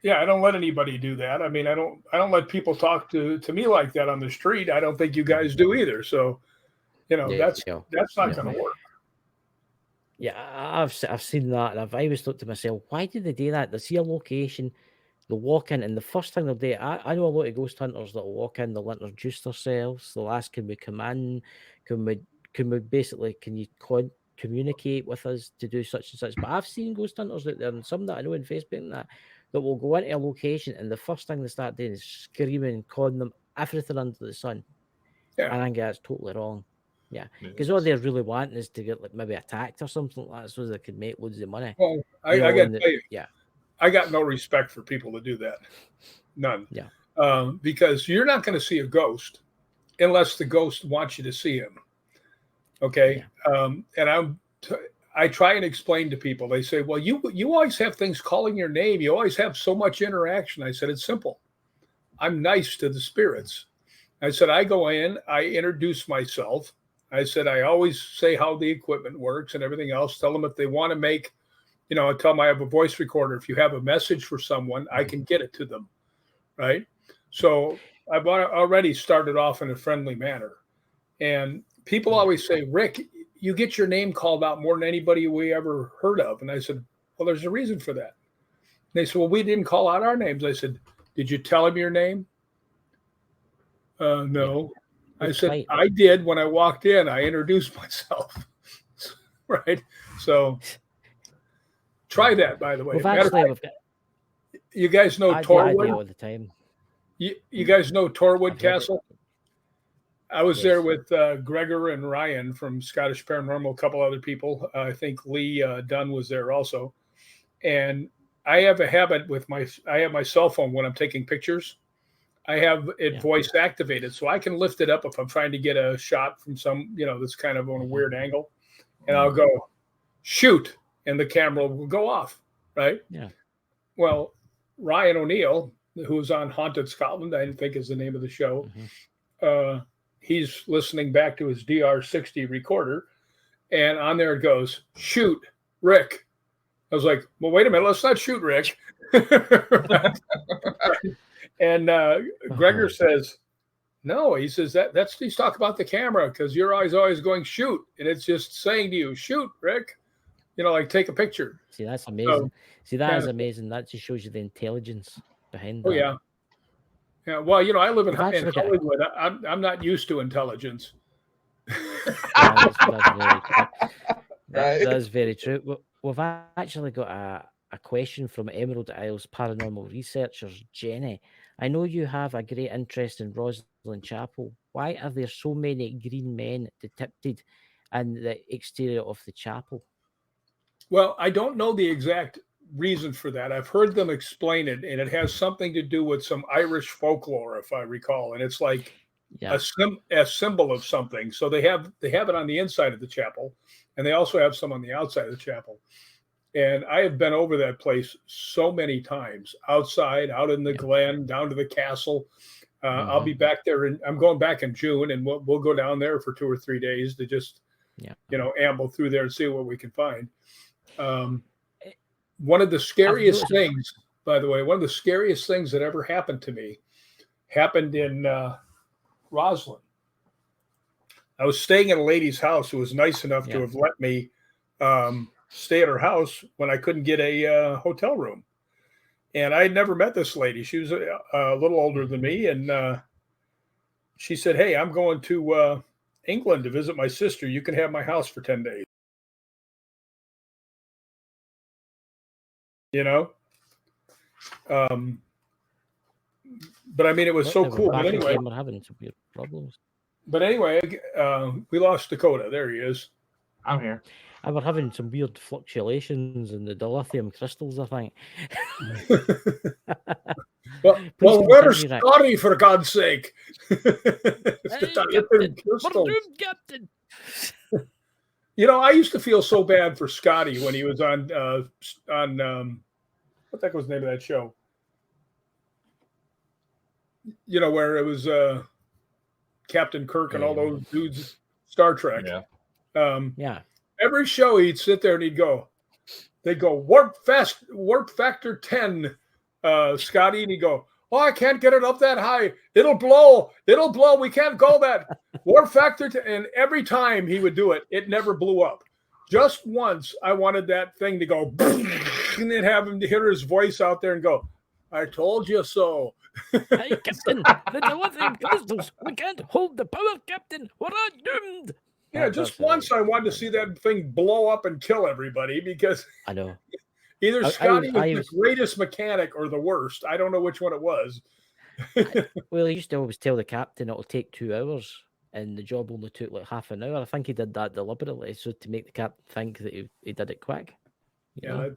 Yeah, I don't let anybody do that. I mean, I don't let people talk to me like that on the street. I don't think you guys do either. So, that's Yeah. not going to work. Yeah, I've seen that, and I've always thought to myself, why did they do that? They see a location, they'll walk in, and the first thing they'll do, I know a lot of ghost hunters that'll walk in, they'll introduce themselves, they'll ask, can we come in? Can we basically, can you communicate with us to do such and such? But I've seen ghost hunters out there, and some that I know on Facebook and that will go into a location, and the first thing they start doing is screaming, calling them everything under the sun. Yeah. And I think that's totally wrong. Yeah, because all they're really wanting is to get like maybe attacked or something like that, so they could make loads of money. Well, I got to tell you, I got no respect for people that do that. None. Yeah. Because you're not going to see a ghost unless the ghost wants you to see him. Okay. Yeah. And I try and explain to people. They say, "Well, you always have things calling your name. You always have so much interaction." I said, "It's simple. I'm nice to the spirits." I said, "I go in, I introduce myself. I said, I always say how the equipment works and everything else. Tell them if they want to make, I tell them I have a voice recorder. If you have a message for someone, I can get it to them." Right. So I've already started off in a friendly manner. And people always say, "Rick, you get your name called out more than anybody we ever heard of." And I said, "Well, there's a reason for that." And they said, "Well, we didn't call out our names." I said, "Did you tell him your name?" No. Yeah. I said, right. I did when I walked in. I introduced myself. Right. So try that, by the way. You guys know Torwood? All the time. You guys know Torwood Castle? I was there with Gregor and Ryan from Scottish Paranormal, a couple other people. I think Lee Dunn was there also. And I have a habit with I have my cell phone when I'm taking pictures. I have it voice activated, so I can lift it up if I'm trying to get a shot from some, that's kind of on a weird angle. And I'll go, shoot, and the camera will go off, right? Yeah. Well, Ryan O'Neill, who's on Haunted Scotland, I think is the name of the show, he's listening back to his DR60 recorder, and on there it goes, shoot, Rick. I was like, well, wait a minute, let's not shoot Rick. And Gregor says, no, he says that's he's talking about the camera because you're always going shoot, and it's just saying to you, shoot, Rick, like take a picture. See, that's amazing. That is amazing. That just shows you the intelligence behind that. Oh yeah. Yeah. Well, I live in Hollywood. I'm not used to intelligence. That's very true. We've actually got a question from Emerald Isles paranormal researchers, Jenny. I know you have a great interest in Rosslyn Chapel. Why are there so many green men depicted in the exterior of the chapel? Well, I don't know the exact reason for that. I've heard them explain it, and it has something to do with some Irish folklore, if I recall. And it's like a symbol of something. So they have it on the inside of the chapel, and they also have some on the outside of the chapel. And I have been over that place so many times, outside, out in the glen, down to the castle. I'll be back there, and I'm going back in June, and we'll go down there for 2 or 3 days to just, amble through there and see what we can find. One of the scariest things, by the way, that ever happened to me happened in Roslyn. I was staying at a lady's house who was nice enough to have let me stay at her house when I couldn't get a hotel room. And I had never met this lady. She was a little older than me. And she said, "Hey, I'm going to England to visit my sister. You can have my house for 10 days. But I mean, it was so cool. But anyway, we're having some weird problems. But anyway, we lost Dakota. There he is. I'm here. And we're having some weird fluctuations in the dilithium crystals, I think. well, where's Scotty, for God's sake? Captain. I used to feel so bad for Scotty when he was on what the heck was the name of that show? Where it was Captain Kirk and all those dudes, Star Trek. Yeah. Every show he'd sit there and they'd go warp factor 10, Scotty, and he'd go, "Oh, I can't get it up that high. It'll blow. It'll blow. We can't go that warp factor." And every time he would do it, it never blew up. Just once, I wanted that thing to go, and then have him to hear his voice out there and go, "I told you so." Hey, Captain, the delivering crystals. We can't hold the power, Captain. We're all doomed. Yeah, just once I wanted to see that thing blow up and kill everybody because I know. either Scotty was the greatest mechanic or the worst. I don't know which one it was. Well, he used to always tell the captain it'll take 2 hours, and the job only took like half an hour. I think he did that deliberately, so to make the captain think that he did it quick. Yeah,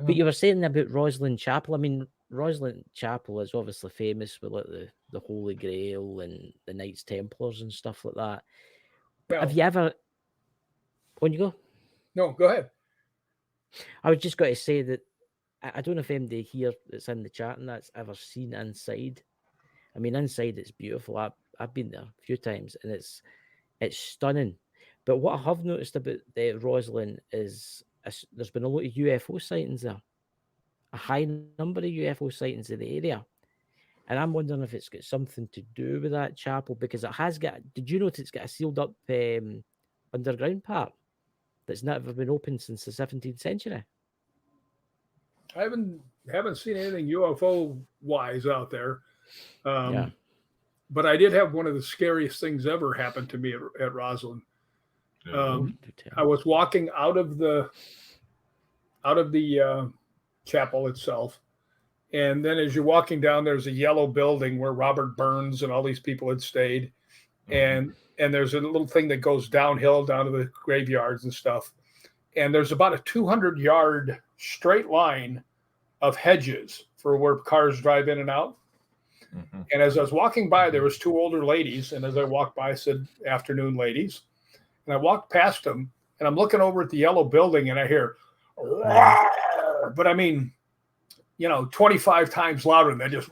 but you were saying about Rosslyn Chapel. I mean, Rosslyn Chapel is obviously famous with like the Holy Grail and the Knights Templars and stuff like that. But have you ever? When you go? No, go ahead. I was just going to say that I don't know if anybody here that's in the chat and that's ever seen inside. I mean, inside it's beautiful. I've been there a few times and it's stunning. But what I have noticed about the Rosslyn is there's been a lot of UFO sightings there, a high number of UFO sightings in the area. And I'm wondering if it's got something to do with that chapel, because it has got, did you notice it's got a sealed up underground part that's never been opened since the 17th century? I haven't seen anything UFO wise out there. But I did have one of the scariest things ever happen to me at Rosslyn. I was walking out of the chapel itself, and then as you're walking down, there's a yellow building where Robert Burns and all these people had stayed, and there's a little thing that goes downhill down to the graveyards and stuff, and there's about a 200-yard straight line of hedges for where cars drive in and out. And as I was walking by, there was 2 older ladies, and as I walked by, I said, "Afternoon, ladies." And I walked past them, and I'm looking over at the yellow building, and I hear, but I mean, 25 times louder than that, just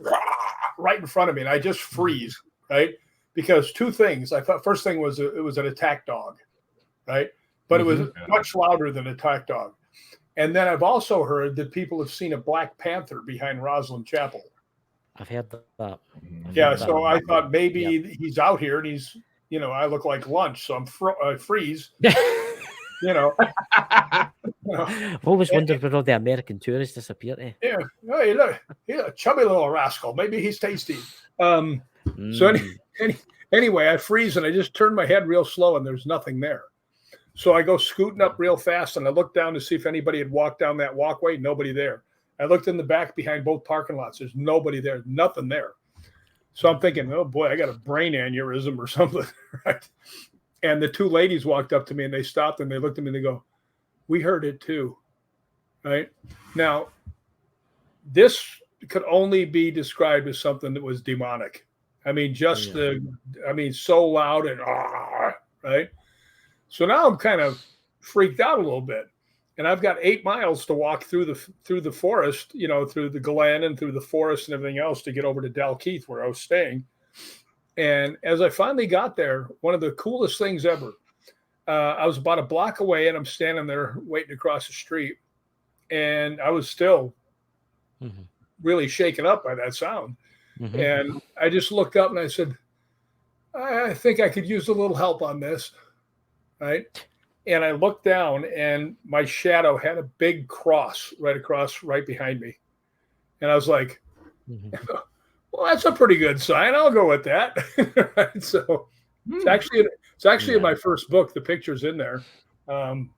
right in front of me, and I just freeze, right? Because 2 things. I thought first thing was it was an attack dog, right? But it was much louder than an attack dog. And then I've also heard that people have seen a Black Panther behind Rosslyn Chapel. I've heard that. So I thought maybe he's out here and he's, I look like lunch, so I freeze. I've always wondered where all the American tourists disappear to. Yeah. Oh, he's a chubby little rascal. Maybe he's tasty. So anyway, I freeze and I just turn my head real slow and there's nothing there. So I go scooting up real fast and I look down to see if anybody had walked down that walkway. Nobody there. I looked in the back behind both parking lots. There's nobody there. Nothing there. So I'm thinking, oh boy, I got a brain aneurysm or something, right? And the 2 ladies walked up to me and they stopped and they looked at me and they go, "We heard it too," right? Now, this could only be described as something that was demonic. I mean, so loud and right? So now I'm kind of freaked out a little bit. And I've got 8 miles to walk through the forest, through the Glen and through the forest and everything else to get over to Dalkeith where I was staying. And as I finally got there, one of the coolest things ever, I was about a block away and I'm standing there waiting to cross the street. And I was still really shaken up by that sound. And I just looked up and I said, "I think I could use a little help on this." Right. And I looked down and my shadow had a big cross right behind me. And I was like, well, that's a pretty good sign. I'll go with that. Right? So it's actually in my first book. The picture's in there. And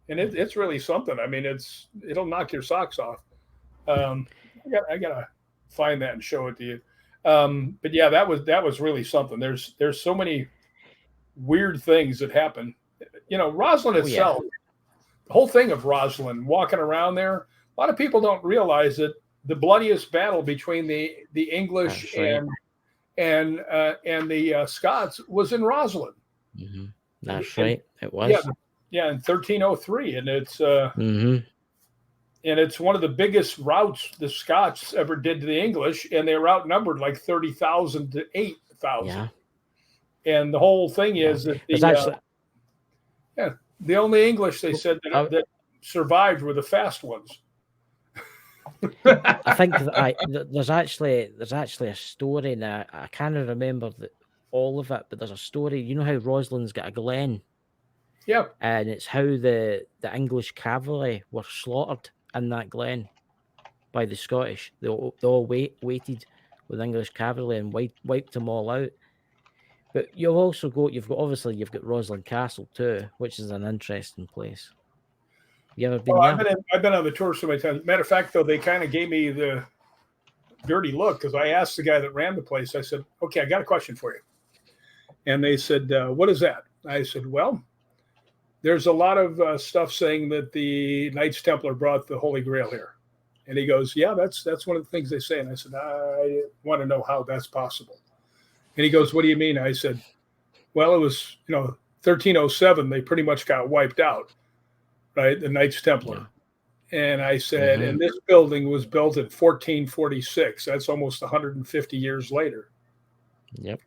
it's really something. I mean, it'll knock your socks off. I gotta find that and show it to you. But yeah, that was really something. There's so many weird things that happen. Rosslyn itself, the whole thing of Rosslyn, walking around there, a lot of people don't realize that the bloodiest battle between the English and the Scots was in Rosslyn. That's right. It was. Yeah, in 1303, and it's and it's one of the biggest routes the Scots ever did to the English, and they were outnumbered like 30,000 to 8,000. Yeah. And the whole thing is that the only English they said that survived were the fast ones. I think that there's actually a story now. I can't remember all of it, but there's a story. You know how Roslyn's got a glen? Yeah. And it's how the English cavalry were slaughtered in that glen by the Scottish. They all waited with English cavalry and wiped them all out. But you've got Roslyn Castle too, which is an interesting place. You ever been there? I've been on the tour so many times. Matter of fact, though, they kind of gave me the dirty look because I asked the guy that ran the place. I said, "Okay, I got a question for you," and they said, "What is that?" I said, "Well, there's a lot of stuff saying that the Knights Templar brought the Holy Grail here," and he goes, "Yeah, that's one of the things they say." And I said, "I want to know how that's possible." And he goes, "What do you mean?" I said, "Well, it was 1307. They pretty much got wiped out." Right, the Knights Templar. Yeah. And I said, and this building was built in 1446. That's almost 150 years later. Yep.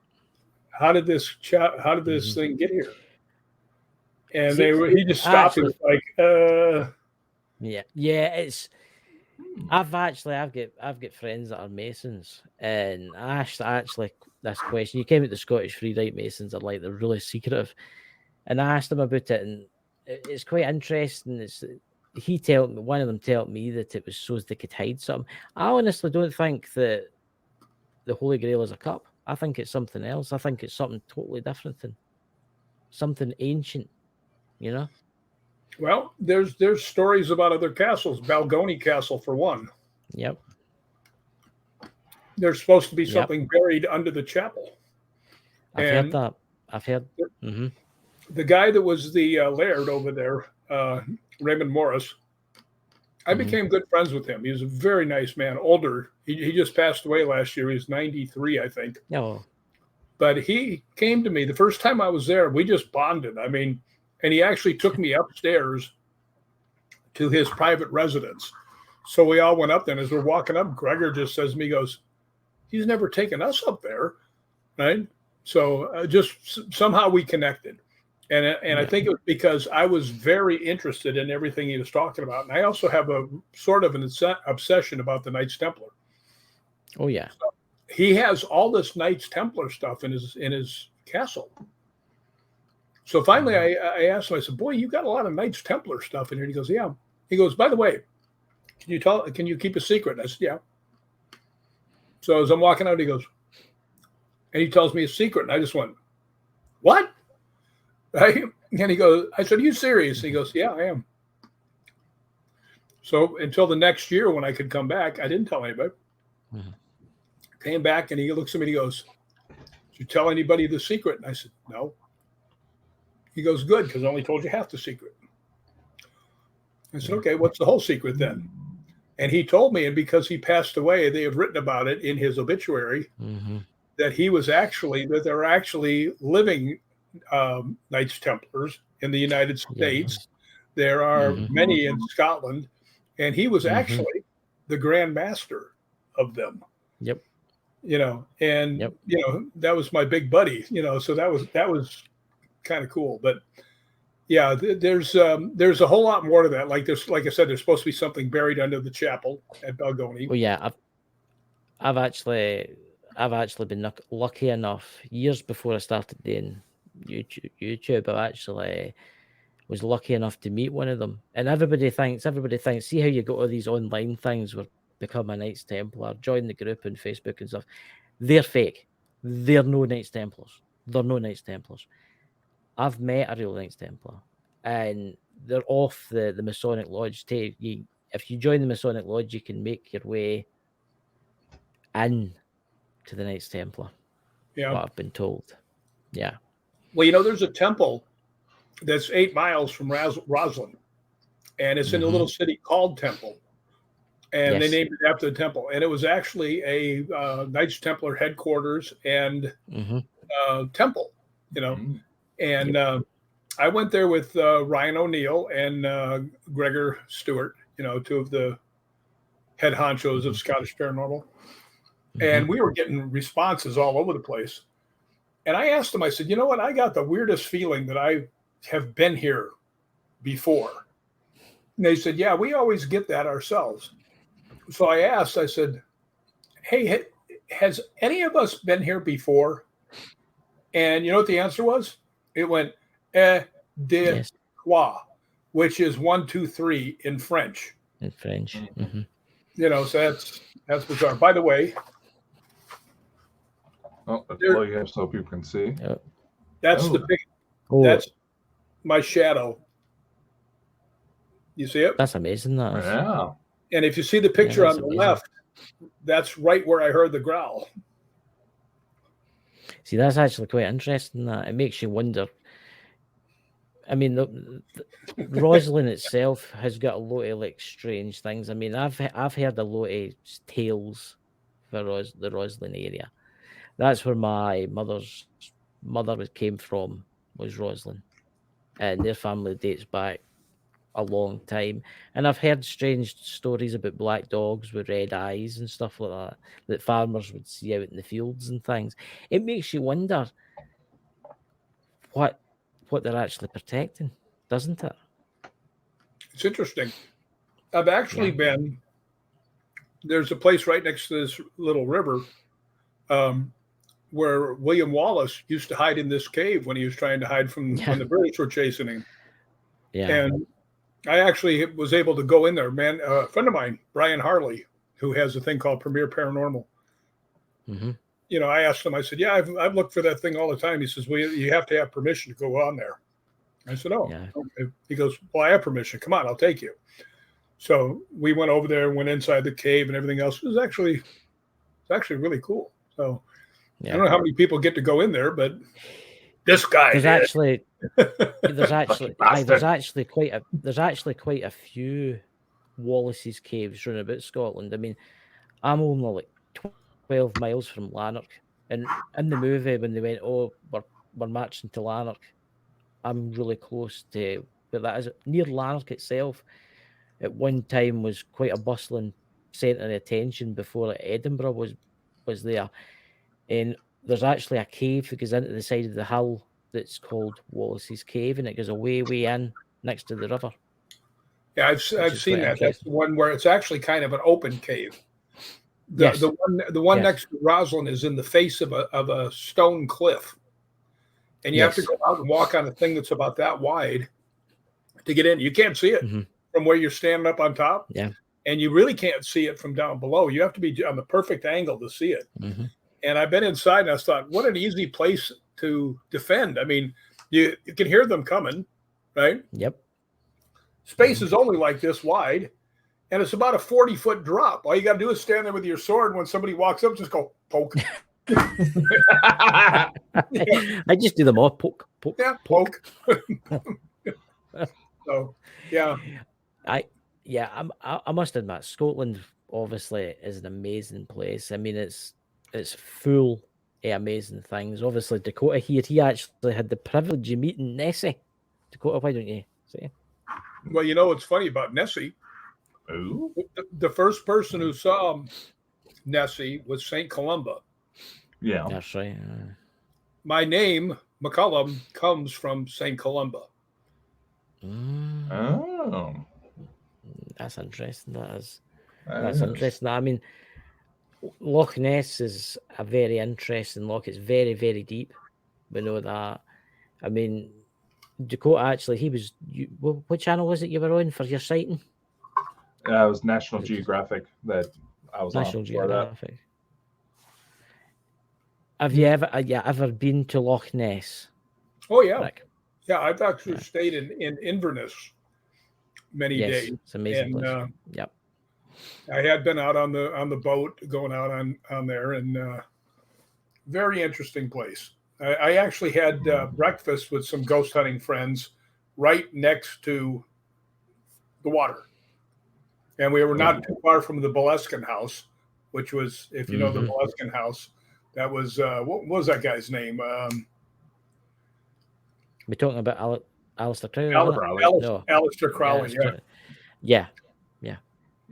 How did this thing get here? And he just stopped and was like, Yeah, it's I've got friends that are Masons, and I asked this question. You came at the Scottish Free Rite Masons are like they're really secretive. And I asked them about it, and it's quite interesting. One of them told me that it was so they could hide something. I honestly don't think that the Holy Grail is a cup. I think it's something else. I think it's something totally different and something ancient, you know? Well, there's stories about other castles, Balgony Castle for one. Yep. There's supposed to be something buried under the chapel. Heard that. I've heard. The guy that was the laird over there, Raymond Morris, I became good friends with him. He was a very nice man, older. He just passed away last year. He was 93, I think. Oh. But he came to me the first time I was there. We just bonded. I mean, and he actually took me upstairs to his private residence. So we all went up there. And as we're walking up, Gregor just says to me, he goes, "He's never taken us up there." Right? So just somehow we connected. And I think it was because I was very interested in everything he was talking about. And I also have a sort of an obsession about the Knights Templar. Oh, yeah. So he has all this Knights Templar stuff in his castle. So finally I asked him, I said, "Boy, you got a lot of Knights Templar stuff in here." And he goes, "Yeah." He goes, "By the way, can you keep a secret?" And I said, "Yeah." So as I'm walking out, he goes, and he tells me a secret. And I just went, "What?" Right? And he goes, I said, "Are you serious?" He goes, "Yeah, I am." So until the next year when I could come back, I didn't tell anybody. Came back and he looks at me and he goes, "Did you tell anybody the secret?" And I said, "No." He goes, "Good, because I only told you half the secret." I said, "Okay, what's the whole secret then?" And he told me, and because he passed away, they have written about it in his obituary, that there are actually living Knights Templars in the United States. There are many in Scotland, and he was actually the Grand Master of them. Yep. That was my big buddy. So that was kind of cool. But yeah, there's a whole lot more to that. Like I said, there's supposed to be something buried under the chapel at Balgony. Well, yeah, I've actually been lucky enough years before I started doing YouTube. I actually was lucky enough to meet one of them, and everybody thinks. See how you got all these online things where become a Knights Templar, join the group on Facebook and stuff. They're fake. They're no Knights Templars. They're no Knights Templars. I've met a real Knights Templar, and they're off the Masonic Lodge. If you join the Masonic Lodge, you can make your way in to the Knights Templar. Yeah, what I've been told. Yeah. Well, there's a temple that's 8 miles from Roslyn, and it's in a little city called Temple, and they named it after the temple. And it was actually a Knights Templar headquarters and temple, And I went there with Ryan O'Neill and Gregor Stewart, two of the head honchos of Scottish Paranormal. And we were getting responses all over the place. And I asked them, I said, "You know what? I got the weirdest feeling that I have been here before." And they said, "Yeah, we always get that ourselves." So I asked, I said, hey, has any of us been here before? And you know what the answer was? It went, deux, Yes, trois, which is 1, 2, 3 in French. in French. Mm-hmm. So that's bizarre. By the way, blow you up so people can see. that's the big. Oh, That's my shadow. You see it? that's amazing. That is. Yeah. And if you see the picture that's on the amazing. left, that's right where I heard the growl. See, that's actually quite interesting. That it makes you wonder. I mean, the Roslyn itself has got a lot of like strange things. I mean, I've heard a lot of tales for the Roslyn area. That's where my mother's mother came from, was Roslyn, and their family dates back a long time. And I've heard strange stories about black dogs with red eyes and stuff like that farmers would see out in the fields and things. It makes you wonder what they're actually protecting, doesn't it? It's interesting. I've actually been. There's a place right next to this little river, where William Wallace used to hide in this cave when he was trying to hide from when the British were chasing him. Yeah. And I actually was able to go in there. Man, a friend of mine, Brian Harley, who has a thing called Premier Paranormal. Mm-hmm. You know, I asked him. I said, "Yeah, I've looked for that thing all the time." He says, "Well, you have to have permission to go on there." I said, "Oh." Yeah. Okay. He goes, "Well, I have permission. Come on, I'll take you." So we went over there and went inside the cave and everything else. It's actually really cool. So I don't know how many people get to go in there, but this guy. There's actually quite a few Wallace's caves round about Scotland. I mean, I'm only like 12 miles from Lanark, and in the movie when they went, "Oh, we're marching to Lanark," I'm really close to, but that is near Lanark itself. At one time was quite a bustling centre of attention before Edinburgh was there, and there's actually a cave that goes into the side of the hill that's called Wallace's Cave, and it goes way in next to the river. Yeah, I've seen that. That's the one where it's actually kind of an open cave. The one next to Roslyn is in the face of a stone cliff, and you have to go out and walk on a thing that's about that wide to get in. You can't see it from where you're standing up on top. Yeah, and you really can't see it from down below. You have to be on the perfect angle to see it. Mm-hmm. And I've been inside, and I thought, what an easy place to defend. I mean, you can hear them coming, right? Yep. Space is only like this wide, and it's about a 40-foot drop. All you got to do is stand there with your sword. When somebody walks up, just go poke. I just do them all. Poke. Yeah, poke. So, yeah. I must admit, Scotland obviously is an amazing place. I mean, it's full of amazing things. Obviously, Dakota here, he actually had the privilege of meeting Nessie. Dakota, why don't you say? Well, you know what's funny about Nessie? Ooh. The first person who saw Nessie was St. Columba. Yeah. That's right. My name, McCallum, comes from St. Columba. Oh. That's interesting. That's interesting. I mean, Loch Ness is a very interesting loch. It's very, very deep. We know that. I mean, Dakota, actually, what channel was it you were on for your sighting? It was National Geographic that I was National on. Geographic. Have you ever been to Loch Ness? Oh, yeah. Rick? Yeah, I've actually stayed in Inverness many days. It's an amazing place. Yep. I had been out on the boat, going out on there, and very interesting place. I actually had breakfast with some ghost hunting friends right next to the water, and we were not too far from the Boleskine house, which was, if you know the Boleskine house, that was what was that guy's name? We're talking about Alistair Crowley. Alistair Crowley. Yeah.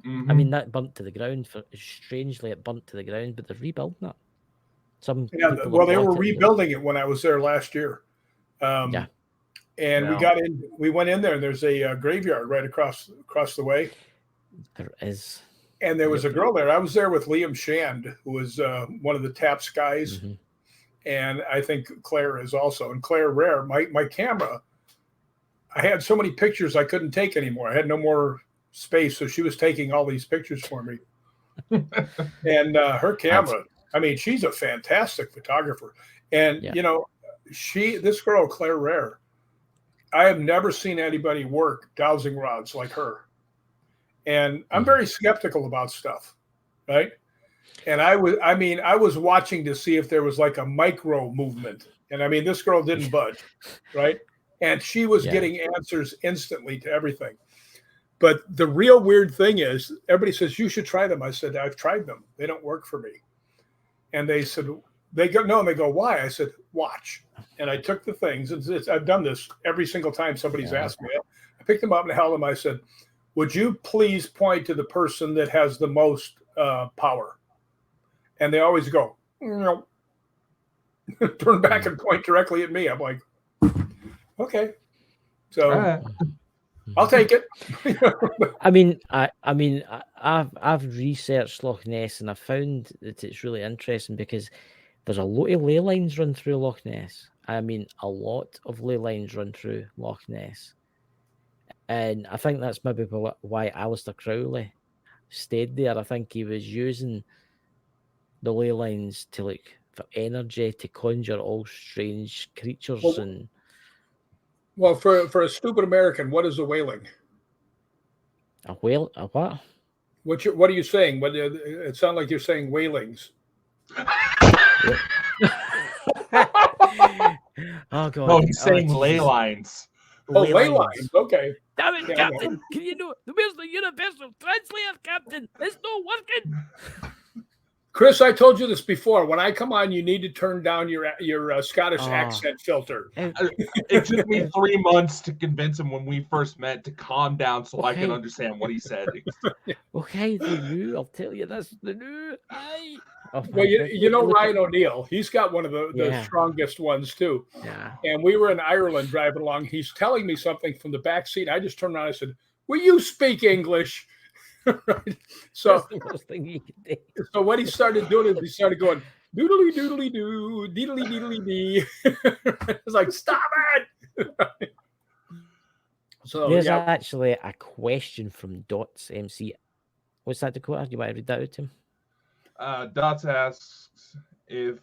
Mm-hmm. I mean, that burnt to the ground. Strangely, it burnt to the ground, but they're rebuilding it. They were rebuilding it when I was there last year. And we went in there, and there's a graveyard right across the way. There is. And there was a girl there. I was there with Liam Shand, who was one of the TAPS guys. Mm-hmm. And I think Claire is also. And Claire Rare, my camera, I had so many pictures I couldn't take anymore. I had no more space. So she was taking all these pictures for me. And her camera, I mean, she's a fantastic photographer. And, this girl, Claire Rare, I have never seen anybody work dowsing rods like her. And I'm very skeptical about stuff, right? And I was watching to see if there was like a micro movement. And I mean, this girl didn't budge, right? And she was getting answers instantly to everything. But the real weird thing is, everybody says, you should try them. I said, I've tried them. They don't work for me. And they said, they go, no. And they go, why? I said, watch. And I took the things. I've done this every single time somebody's asked me. I picked them up and held them. I said, would you please point to the person that has the most power? And they always go, no. Turn back and point directly at me. I'm like, okay. So I'll take it. I've researched Loch Ness and I found that it's really interesting because there's a lot of ley lines run through Loch Ness. I mean, a lot of ley lines run through Loch Ness. And I think that's maybe why Alistair Crowley stayed there. I think he was using the ley lines to for energy to conjure all strange creatures. Well, for a stupid American, what is a whaling? A whale? A what? What are you saying? It sounds like you're saying whalings. Oh God! No, he's saying ley lines. Ley lines. Okay. Damn it, Captain! Can you know where's the universal translator, Captain? It's not working. Chris, I told you this before. When I come on, you need to turn down your Scottish accent filter. It took me 3 months to convince him when we first met to calm down so I could understand what he said. Okay, the new. I'll tell you this. The new. Aye. Oh, well, you know Ryan O'Neill. He's got one of the strongest ones too. Yeah. And we were in Ireland driving along. He's telling me something from the back seat. I just turned around and I said, "Will you speak English?" Right. So that's the worst thing you can do. So what he started doing is he started going doodly doodly doo, deedly deedly dee. It's like, stop it. So there's actually a question from Dots MC. What's that, Dakota? Do you want to read that out to him? Dots asks if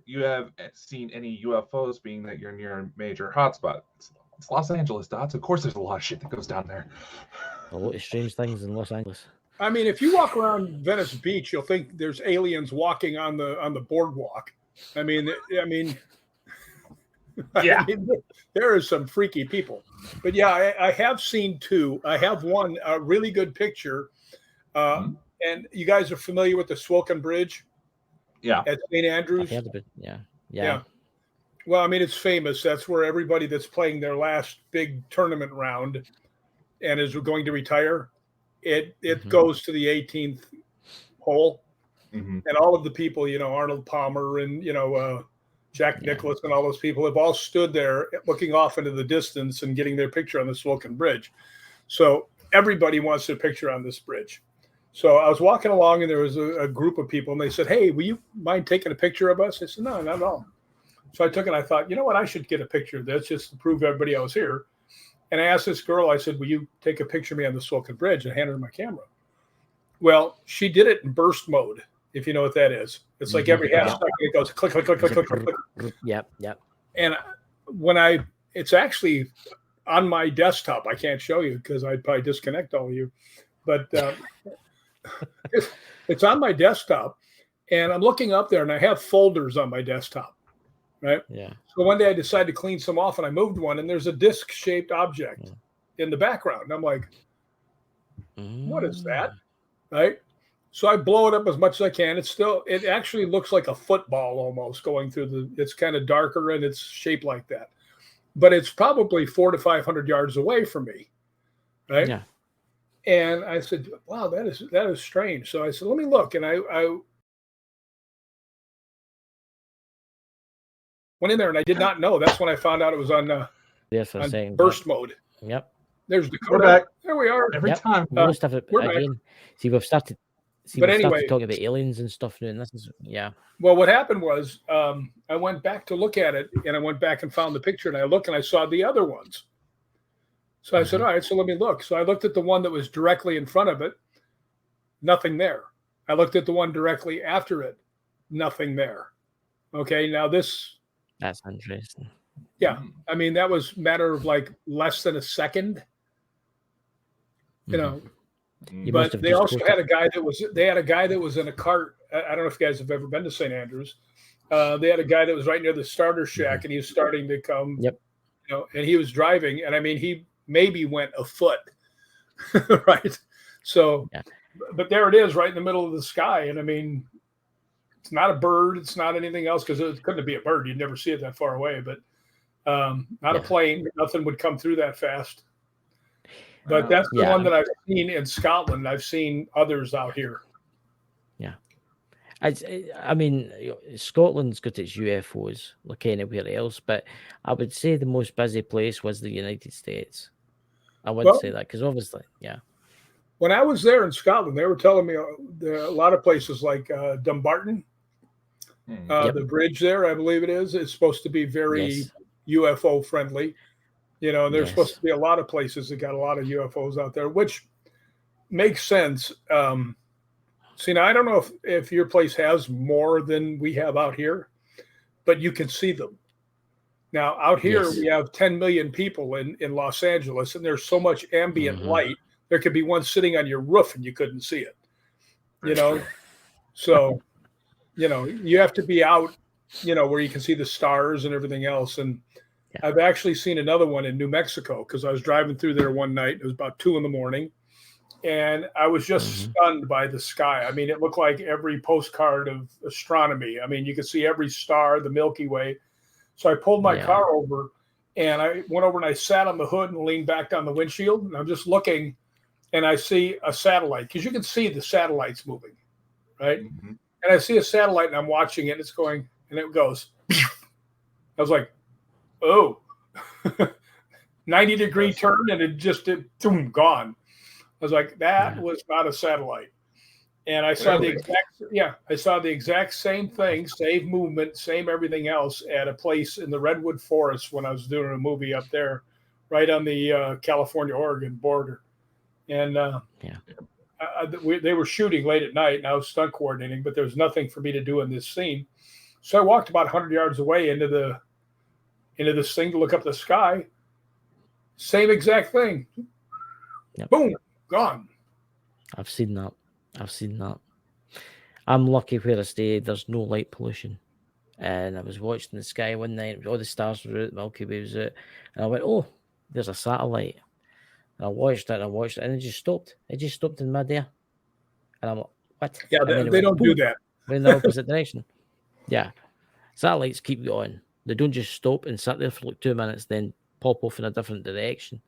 you have seen any UFOs, being that you're near a major hotspot. It's Los Angeles, Dots. Of course, there's a lot of shit that goes down there. A lot of strange things in Los Angeles. I mean, if you walk around Venice Beach, you'll think there's aliens walking on the boardwalk. I mean, yeah, there are some freaky people. But yeah, I have seen two. I have one really good picture. And you guys are familiar with the Swilken Bridge? Yeah. At St. Andrews? Yeah. Well, I mean, it's famous. That's where everybody that's playing their last big tournament round and is going to retire, it goes to the 18th hole. And all of the people, Arnold Palmer and, Jack Nicklaus and all those people have all stood there looking off into the distance and getting their picture on the Swilken Bridge. So everybody wants their picture on this bridge. So I was walking along and there was a group of people and they said, "Hey, will you mind taking a picture of us?" I said, "No, not at all." So I took it and I thought, you know what, I should get a picture of this just to prove everybody I was here. And I asked this girl, I said, "Will you take a picture of me on the Swilken Bridge?" And handed her my camera. Well, she did it in burst mode, if you know what that is. It's like every half second it goes click, click, click, click, click, click, click. Yep. And it's actually on my desktop. I can't show you because I'd probably disconnect all of you. But it's on my desktop. And I'm looking up there and I have folders on my desktop. Right. Yeah. So one day I decided to clean some off and I moved one and there's a disc-shaped object in the background. And I'm like, what is that? Right. So I blow it up as much as I can. It actually looks like a football almost going through it's kind of darker and it's shaped like that. But it's probably 400 to 500 yards away from me. Right. Yeah. And I said, wow, that is strange. So I said, let me look. And I went in there and I did not know. That's when I found out it was on burst mode. Yep. There's the We're back. There we are. Every time. Most of it again. See, we've started See, But we started anyway, talking about aliens and stuff now, and this is well, what happened was I went back to look at it, and I went back and found the picture, and I looked and I saw the other ones. So I said, all right, so let me look. So I looked at the one that was directly in front of it, nothing there. I looked at the one directly after it, nothing there. Okay, now that's interesting. yeah, I mean, that was a matter of like less than a second, you know. You must But have they just also caught had it. they had a guy that was in a cart. I don't know if you guys have ever been to St. Andrews. They had a guy that was right near the starter shack, and he was starting to come, Yep. you know, and he was driving, and I mean, he maybe went a foot, right? So, Yeah. but there it is, right in the middle of the sky, and I mean, it's not a bird, it's not anything else, because it couldn't be a bird. You'd never see it that far away, but not a plane. Nothing would come through that fast. But that's the one that I've seen in Scotland. I've seen others out here. Yeah. I mean, Scotland's got its UFOs like anywhere else, but I would say the most busy place was the United States. I would say that because obviously, When I was there in Scotland, they were telling me there are a lot of places like Dumbarton, the bridge there, I believe it is supposed to be very UFO friendly. You know, and there's supposed to be a lot of places that got a lot of UFOs out there, which makes sense. See, now I don't know if your place has more than we have out here, but you can see them. Now, out here, we have 10 million people in Los Angeles, and there's so much ambient light. There could be one sitting on your roof and you couldn't see it, you know? So, you know, you have to be out, you know, where you can see the stars and everything else. And I've actually seen another one in New Mexico because I was driving through there one night. It was about 2 a.m. And I was just stunned by the sky. I mean, it looked like every postcard of astronomy. I mean, you could see every star, the Milky Way. So I pulled my car over and I went over and I sat on the hood and leaned back on the windshield. And I'm just looking and I see a satellite because you can see the satellites moving, right? And I see a satellite and I'm watching it and it's going and it goes. I was like, oh, 90-degree turn and boom, gone. I was like, that was not a satellite. And I saw I saw the exact same thing, same movement, same everything else at a place in the Redwood Forest when I was doing a movie up there, right on the California-Oregon border. And they were shooting late at night and I was stunt coordinating, but there was nothing for me to do in this scene. So I walked about 100 yards away into this thing to look up the sky. Same exact thing. Boom, gone. I've seen that. I'm lucky where I stay. There's no light pollution. And I was watching the sky one night. All the stars were out. The Milky Way was out. And I went, oh, there's a satellite. And I watched it and it just stopped. It just stopped in midair. And I'm like, what? Yeah, they don't do that. In the opposite direction. Yeah. Satellites keep going. They don't just stop and sit there for like 2 minutes, then pop off in a different direction.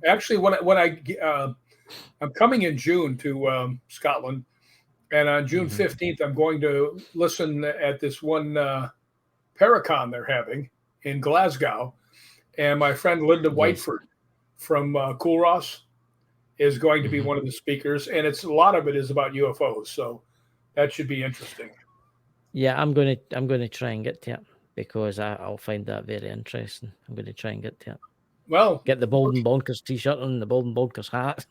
Actually, I'm coming in June to Scotland, and on June 15th, I'm going to listen at this one Paracon they're having in Glasgow, and my friend Linda Whiteford from Cool Ross is going to be one of the speakers, and a lot of it is about UFOs, so that should be interesting. Yeah, I'm going to try and get to it because I'll find that very interesting. I'm going to try and get to it. Well, get the Bald and Bonkers t-shirt and the Bald and Bonkers hat.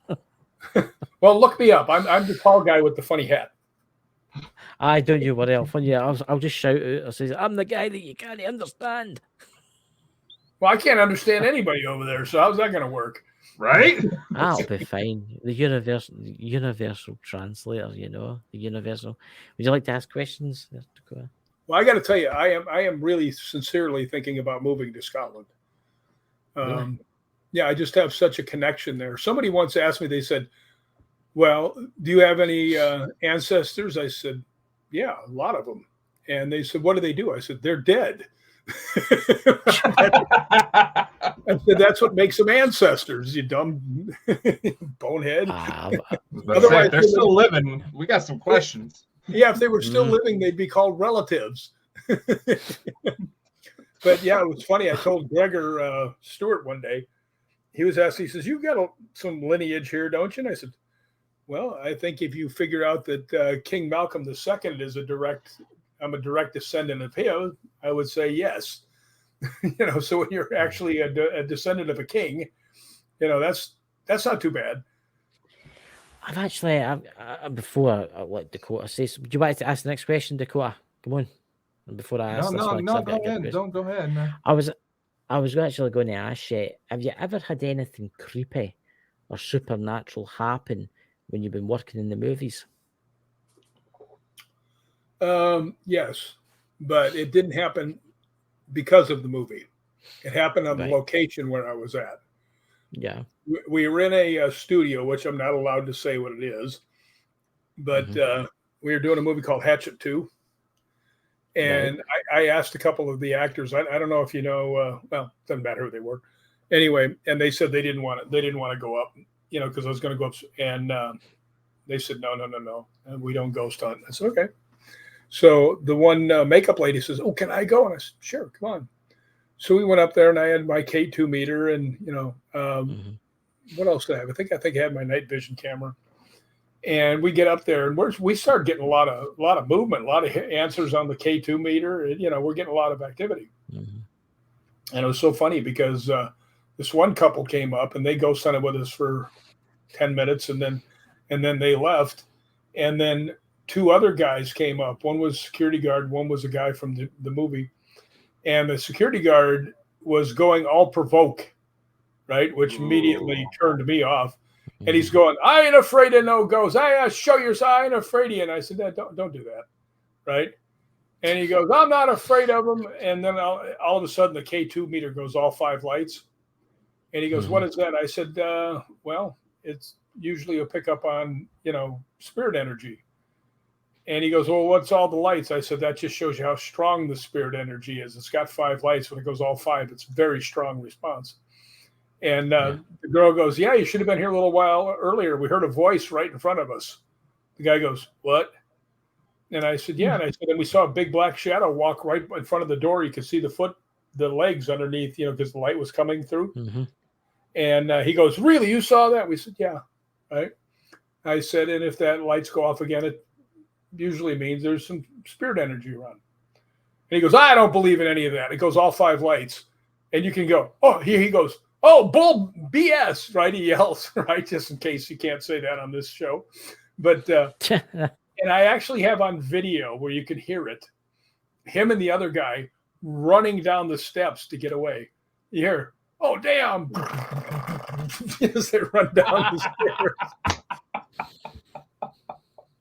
Well, look me up. I'm the tall guy with the funny hat. I don't you worry. I'll just shout out. I say, I'm the guy that you can't understand. Well, I can't understand anybody over there, so how's that going to work? Right? I'll be fine. The universal translator, you know, the universal. Would you like to ask questions? Well, I got to tell you, I am really sincerely thinking about moving to Scotland. Really? Yeah, I just have such a connection there. Somebody once asked me, they said, well, do you have any ancestors? I said, yeah, a lot of them. And they said, what do they do? I said, they're dead. I said, that's what makes them ancestors, you dumb bonehead. Otherwise, they're still living. We got some questions. Yeah, if they were still living, they'd be called relatives. But yeah, it was funny. I told Gregor Stewart one day, he was asking, he says, you've got some lineage here, don't you? And I said, Well, I think if you figure out that King Malcolm II is I'm a direct descendant of him, I would say yes. So when you're actually a descendant of a king, that's not too bad. I've actually, before I let Dakota say, do you want to ask the next question, Dakota? Come on. And before I ask this one, 'cause No, I've got go to get ahead. this. Don't go ahead, man. I was actually going to ask you, have you ever had anything creepy or supernatural happen when you've been working in the movies? Yes, but it didn't happen because of the movie. It happened on the Right. location where I was at. Yeah. We were in a studio, which I'm not allowed to say what it is, but we were doing a movie called Hatchet 2. And I asked a couple of the actors, I don't know if you know, well, it doesn't matter who they were. Anyway, and they said they didn't want to go up, because I was going to go up. And they said, no, and we don't ghost hunt. I said, okay. So the one makeup lady says, oh, can I go? And I said, sure, come on. So we went up there, and I had my K2 meter, and what else did I have? I think I had my night vision camera. And we get up there, and we start getting a lot of movement, a lot of answers on the K2 meter. And, we're getting a lot of activity. Mm-hmm. And it was so funny because this one couple came up, and they ghost hunted with us for 10 minutes, and then they left. And then two other guys came up. One was security guard. One was a guy from the movie. And the security guard was going all provoke, right? Which immediately turned me off. And he's going, I ain't afraid of no ghosts. I show your I ain't afraid of you. And I said, don't do that, right? And he goes, I'm not afraid of them. And then all of a sudden, the K2 meter goes all 5 lights. And he goes, what is that? I said, well, it's usually a pickup on, spirit energy. And he goes, well, what's all the lights? I said, that just shows you how strong the spirit energy is. It's got 5 lights. When it goes all 5, it's a very strong response. And the girl goes, yeah, you should have been here a little while earlier. We heard a voice right in front of us. The guy goes, what? And I said, yeah. And I said, and we saw a big black shadow walk right in front of the door. You could see the legs underneath, because the light was coming through. Mm-hmm. And he goes, really? You saw that? We said, yeah. Right. I said, and if that lights go off again, it usually means there's some spirit energy around. And he goes, I don't believe in any of that. It goes all 5 lights. And you can go, oh, he goes, oh, bull BS, right? He yells, right? Just in case you can't say that on this show. But, and I actually have on video where you can hear it, him and the other guy running down the steps to get away. You hear, oh, damn. As they run down the stairs.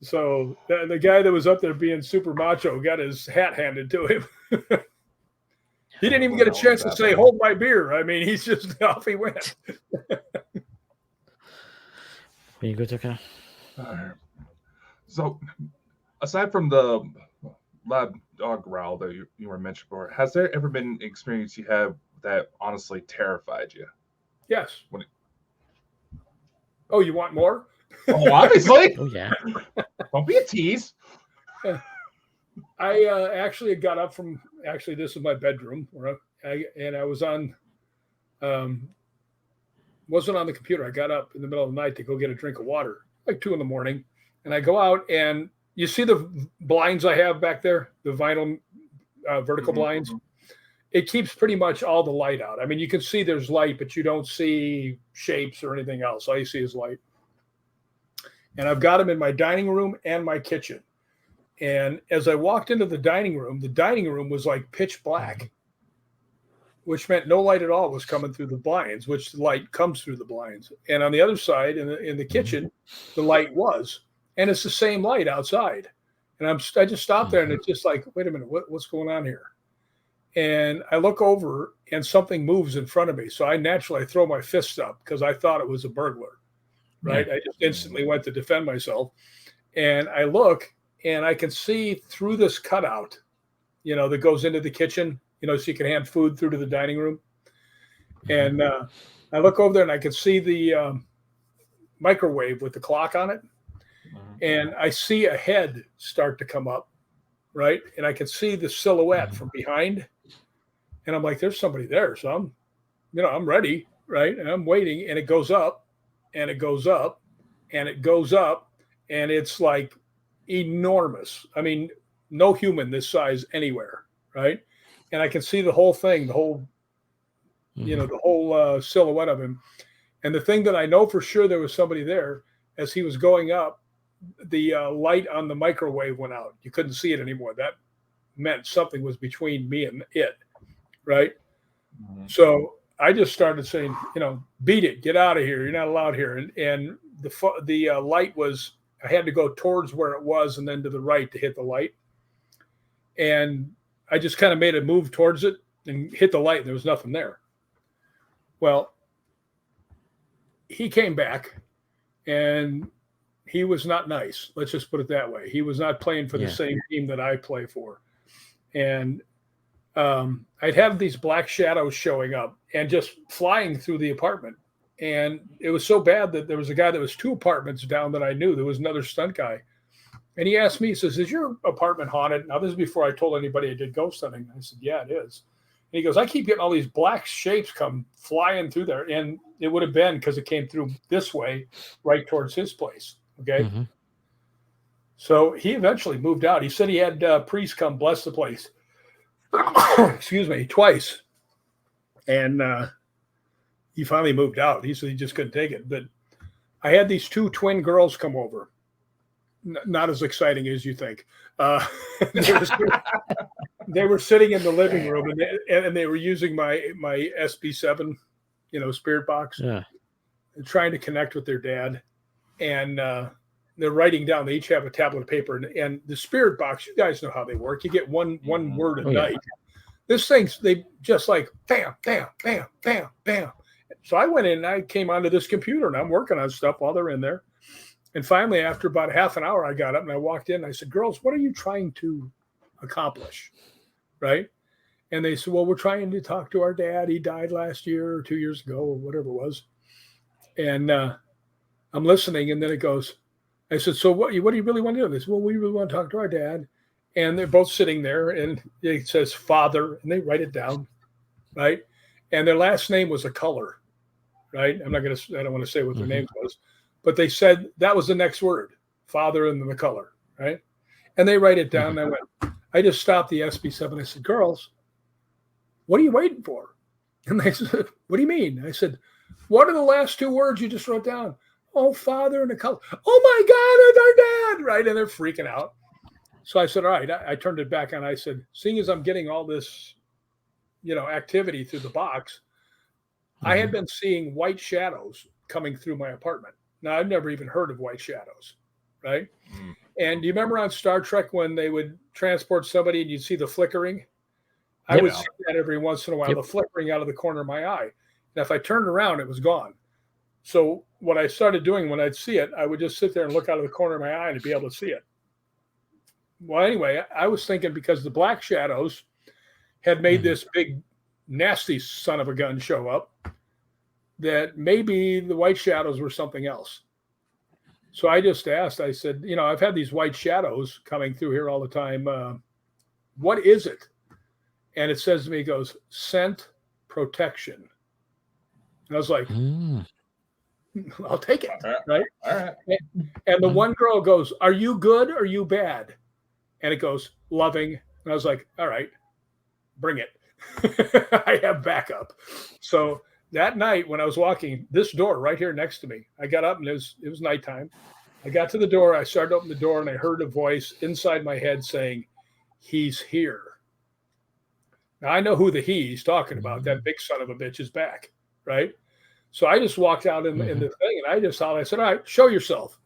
So the guy that was up there being super macho got his hat handed to him. He didn't even get a chance to say, hold my beer. I mean, he's just off he went. There you go, Tucker. So, aside from the loud dog growl that you were mentioned before, has there ever been an experience you have that honestly terrified you? Yes. Oh, you want more? Oh, obviously. Oh, yeah. Don't be a tease. I actually got up from, this is my bedroom, and I was on, wasn't on the computer. I got up in the middle of the night to go get a drink of water, like 2 a.m. And I go out, and you see the blinds I have back there, the vinyl vertical blinds. It keeps pretty much all the light out. I mean, you can see there's light, but you don't see shapes or anything else. All you see is light. And I've got them in my dining room and my kitchen. And as I walked into the dining room was like pitch black, which meant no light at all was coming through the blinds, which the light comes through the blinds. And on the other side, in the kitchen, the light was, and it's the same light outside. And I just stopped there, and it's just like, wait a minute, what's going on here? And I look over, and something moves in front of me. So I naturally throw my fists up because I thought it was a burglar, right? I just instantly went to defend myself. And I look, and I can see through this cutout, that goes into the kitchen, so you can hand food through to the dining room. And I look over there, and I can see the microwave with the clock on it. And I see a head start to come up, right? And I can see the silhouette from behind. And I'm like, there's somebody there. So I'm ready, right? And I'm waiting, and it goes up, and it goes up, and it goes up, and it's like enormous. I mean, no human this size anywhere, right? And I can see the whole thing, the whole, the whole silhouette of him. And the thing that I know for sure there was somebody there as he was going up, the light on the microwave went out. You couldn't see it anymore. That meant something was between me and it, right? So I just started saying, beat it, get out of here. You're not allowed here. And the light was, I had to go towards where it was and then to the right to hit the light. And I just kind of made a move towards it and hit the light, and there was nothing there. Well, he came back, and he was not nice. Let's just put it that way. He was not playing for the same team that I play for. And I'd have these black shadows showing up and just flying through the apartment. And it was so bad that there was a guy that was 2 apartments down that I knew. There was another stunt guy. And he asked me, he says, is your apartment haunted? Now, this is before I told anybody I did ghost hunting. I said, yeah, it is. And he goes, I keep getting all these black shapes come flying through there. And it would have been because it came through this way, right towards his place. Okay. So he eventually moved out. He said he had priests come bless the place. Excuse me, twice. And he finally moved out. He said he just couldn't take it. But I had these 2 twin girls come over. Not as exciting as you think. They were sitting in the living room, and they were using my SB7, spirit box, and trying to connect with their dad. And they're writing down. They each have a tablet of paper, and the spirit box. You guys know how they work. You get one word a night. This thing's they just like bam, bam, bam, bam, bam. So I went in and I came onto this computer, and I'm working on stuff while they're in there. And finally, after about half an hour, I got up and I walked in. And I said, girls, what are you trying to accomplish? Right. And they said, well, we're trying to talk to our dad. He died last year or 2 years ago or whatever it was. And I'm listening. And then it goes, I said, so what do you really want to do? They said, well, we really want to talk to our dad. And they're both sitting there, and it says father, and they write it down. Right. And their last name was a color. Right. I don't want to say what their name was. But they said that was the next word, father and then the color, right? And they write it down. And I just stopped the SB7. I said, girls, what are you waiting for? And they said, what do you mean? I said, what are the last 2 words you just wrote down? Oh, father and the color. Oh, my God, it's our dad, right? And they're freaking out. So I said, all right. I turned it back on. I said, seeing as I'm getting all this, activity through the box, I had been seeing white shadows coming through my apartment. Now, I've never even heard of white shadows, right? And do you remember on Star Trek when they would transport somebody and you'd see the flickering? I would see that every once in a while, the flickering out of the corner of my eye. And if I turned around, it was gone. So what I started doing when I'd see it, I would just sit there and look out of the corner of my eye and be able to see it. Well, anyway, I was thinking because the black shadows had made this big, nasty son of a gun show up, that maybe the white shadows were something else. So I just asked, I said, I've had these white shadows coming through here all the time. What is it? And it says to me, it goes, scent protection. And I was like, I'll take it. Right. All right. And the one girl goes, are you good or are you bad? And it goes, loving. And I was like, all right, bring it. I have backup. So that night when I was walking, this door right here next to me, I got up and it was nighttime. I got to the door. I started to open the door and I heard a voice inside my head saying, he's here. Now I know who the he's talking about. That big son of a bitch is back. Right. So I just walked out in the thing and I just thought, I said, all right, show yourself.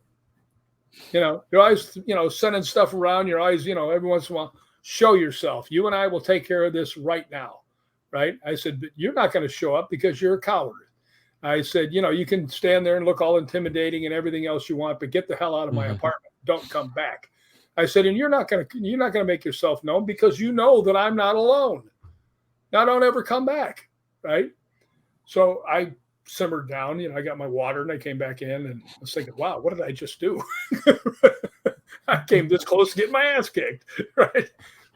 You're always, sending stuff around. You're always, every once in a while, show yourself. You and I will take care of this right now. Right. I said, but you're not going to show up because you're a coward. I said, you can stand there and look all intimidating and everything else you want, but get the hell out of my apartment. Don't come back. I said, and you're not going to make yourself known because you know that I'm not alone. Now don't ever come back. Right. So I simmered down, I got my water and I came back in and I was thinking, wow, what did I just do? I came this close to getting my ass kicked. Right.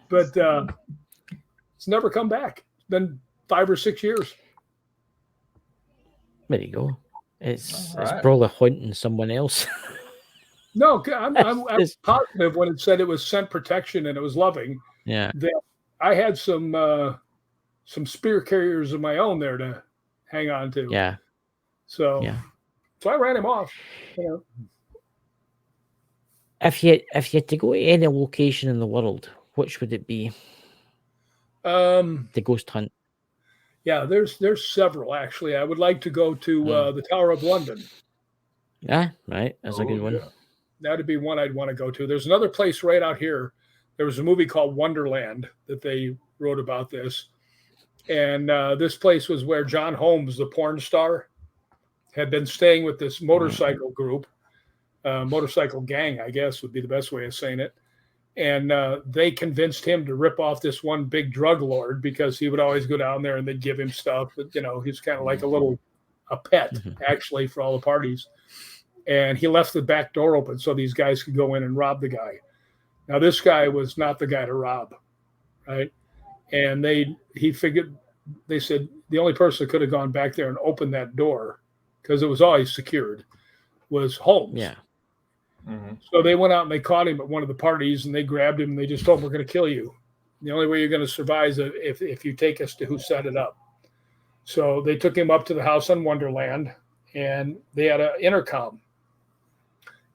But it's never come back. Been 5 or 6 years. There you go. It's Alright. probably haunting someone else. No, I'm It's- positive when it said it was scent protection and it was loving. yeah. That I had some spear carriers of my own there to hang on to. Yeah. So, Yeah. so I ran him off. You know. If you had to go to any location in the world, which would it be? The ghost hunt. Yeah, there's several actually. I would like to go to the Tower of London. Yeah, right. That's a good one. Yeah. That'd be one I'd want to go to. There's another place right out here. There was a movie called Wonderland that they wrote about this. And this place was where John Holmes, the porn star, had been staying with this motorcycle group, motorcycle gang, I guess would be the best way of saying it. And they convinced him to rip off this one big drug lord because he would always go down there and they'd give him stuff. But, you know, he's kind of like a pet, actually, for all the parties. And he left the back door open so these guys could go in and rob the guy. Now, this guy was not the guy to rob, right? And they said the only person that could have gone back there and opened that door, because it was always secured, was Holmes. Yeah. So they went out and they caught him at one of the parties and they grabbed him and they just told him, we're going to kill you. The only way you're going to survive is if you take us to who set it up. So they took him up to the house on Wonderland and they had an intercom.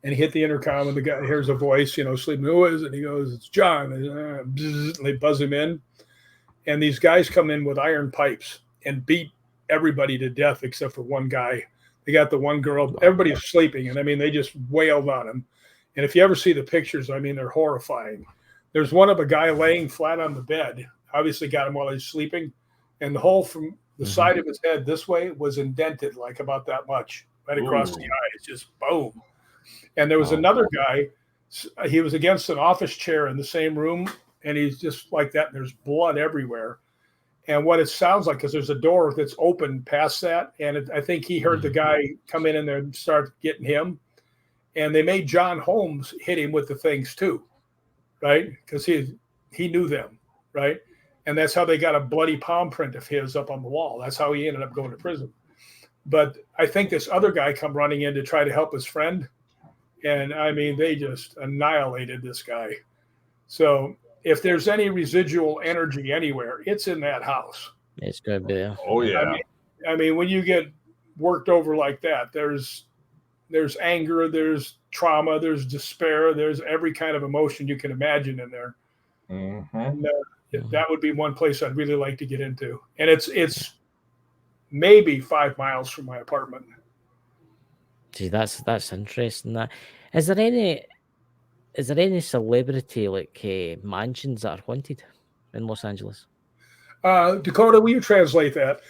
And he hit the intercom and the guy hears a voice, you know, sleeping, who is it? And he goes, it's John. And they buzz him in. And these guys come in with iron pipes and beat everybody to death except for one guy. They got the one girl. Everybody's sleeping. And, I mean, they just wailed on him. And if you ever see the pictures, I mean, they're horrifying. There's one of a guy laying flat on the bed. Obviously got him while he's sleeping. And the hole from the side of his head this way was indented like about that much, right across the eye. It's just boom. And there was another guy. He was against an office chair in the same room. And he's just like that. And there's blood everywhere. And what it sounds like, because there's a door that's open past that. And I think he heard the guy come in there and start getting him. And they made John Holmes hit him with the things too, right? Because he knew them, right? And that's how they got a bloody palm print of his up on the wall. That's how he ended up going to prison. But I think this other guy come running in to try to help his friend. And, I mean, they just annihilated this guy. So if there's any residual energy anywhere, it's in that house. It's going to be there. Oh, yeah. I mean, when you get worked over like that, there's anger, there's trauma, there's despair, there's every kind of emotion you can imagine in there. And, that would be one place I'd really like to get into. And it's maybe 5 miles from my apartment. See, that's interesting. That is there any celebrity like mansions that are haunted in Los Angeles? Dakota, will you translate that?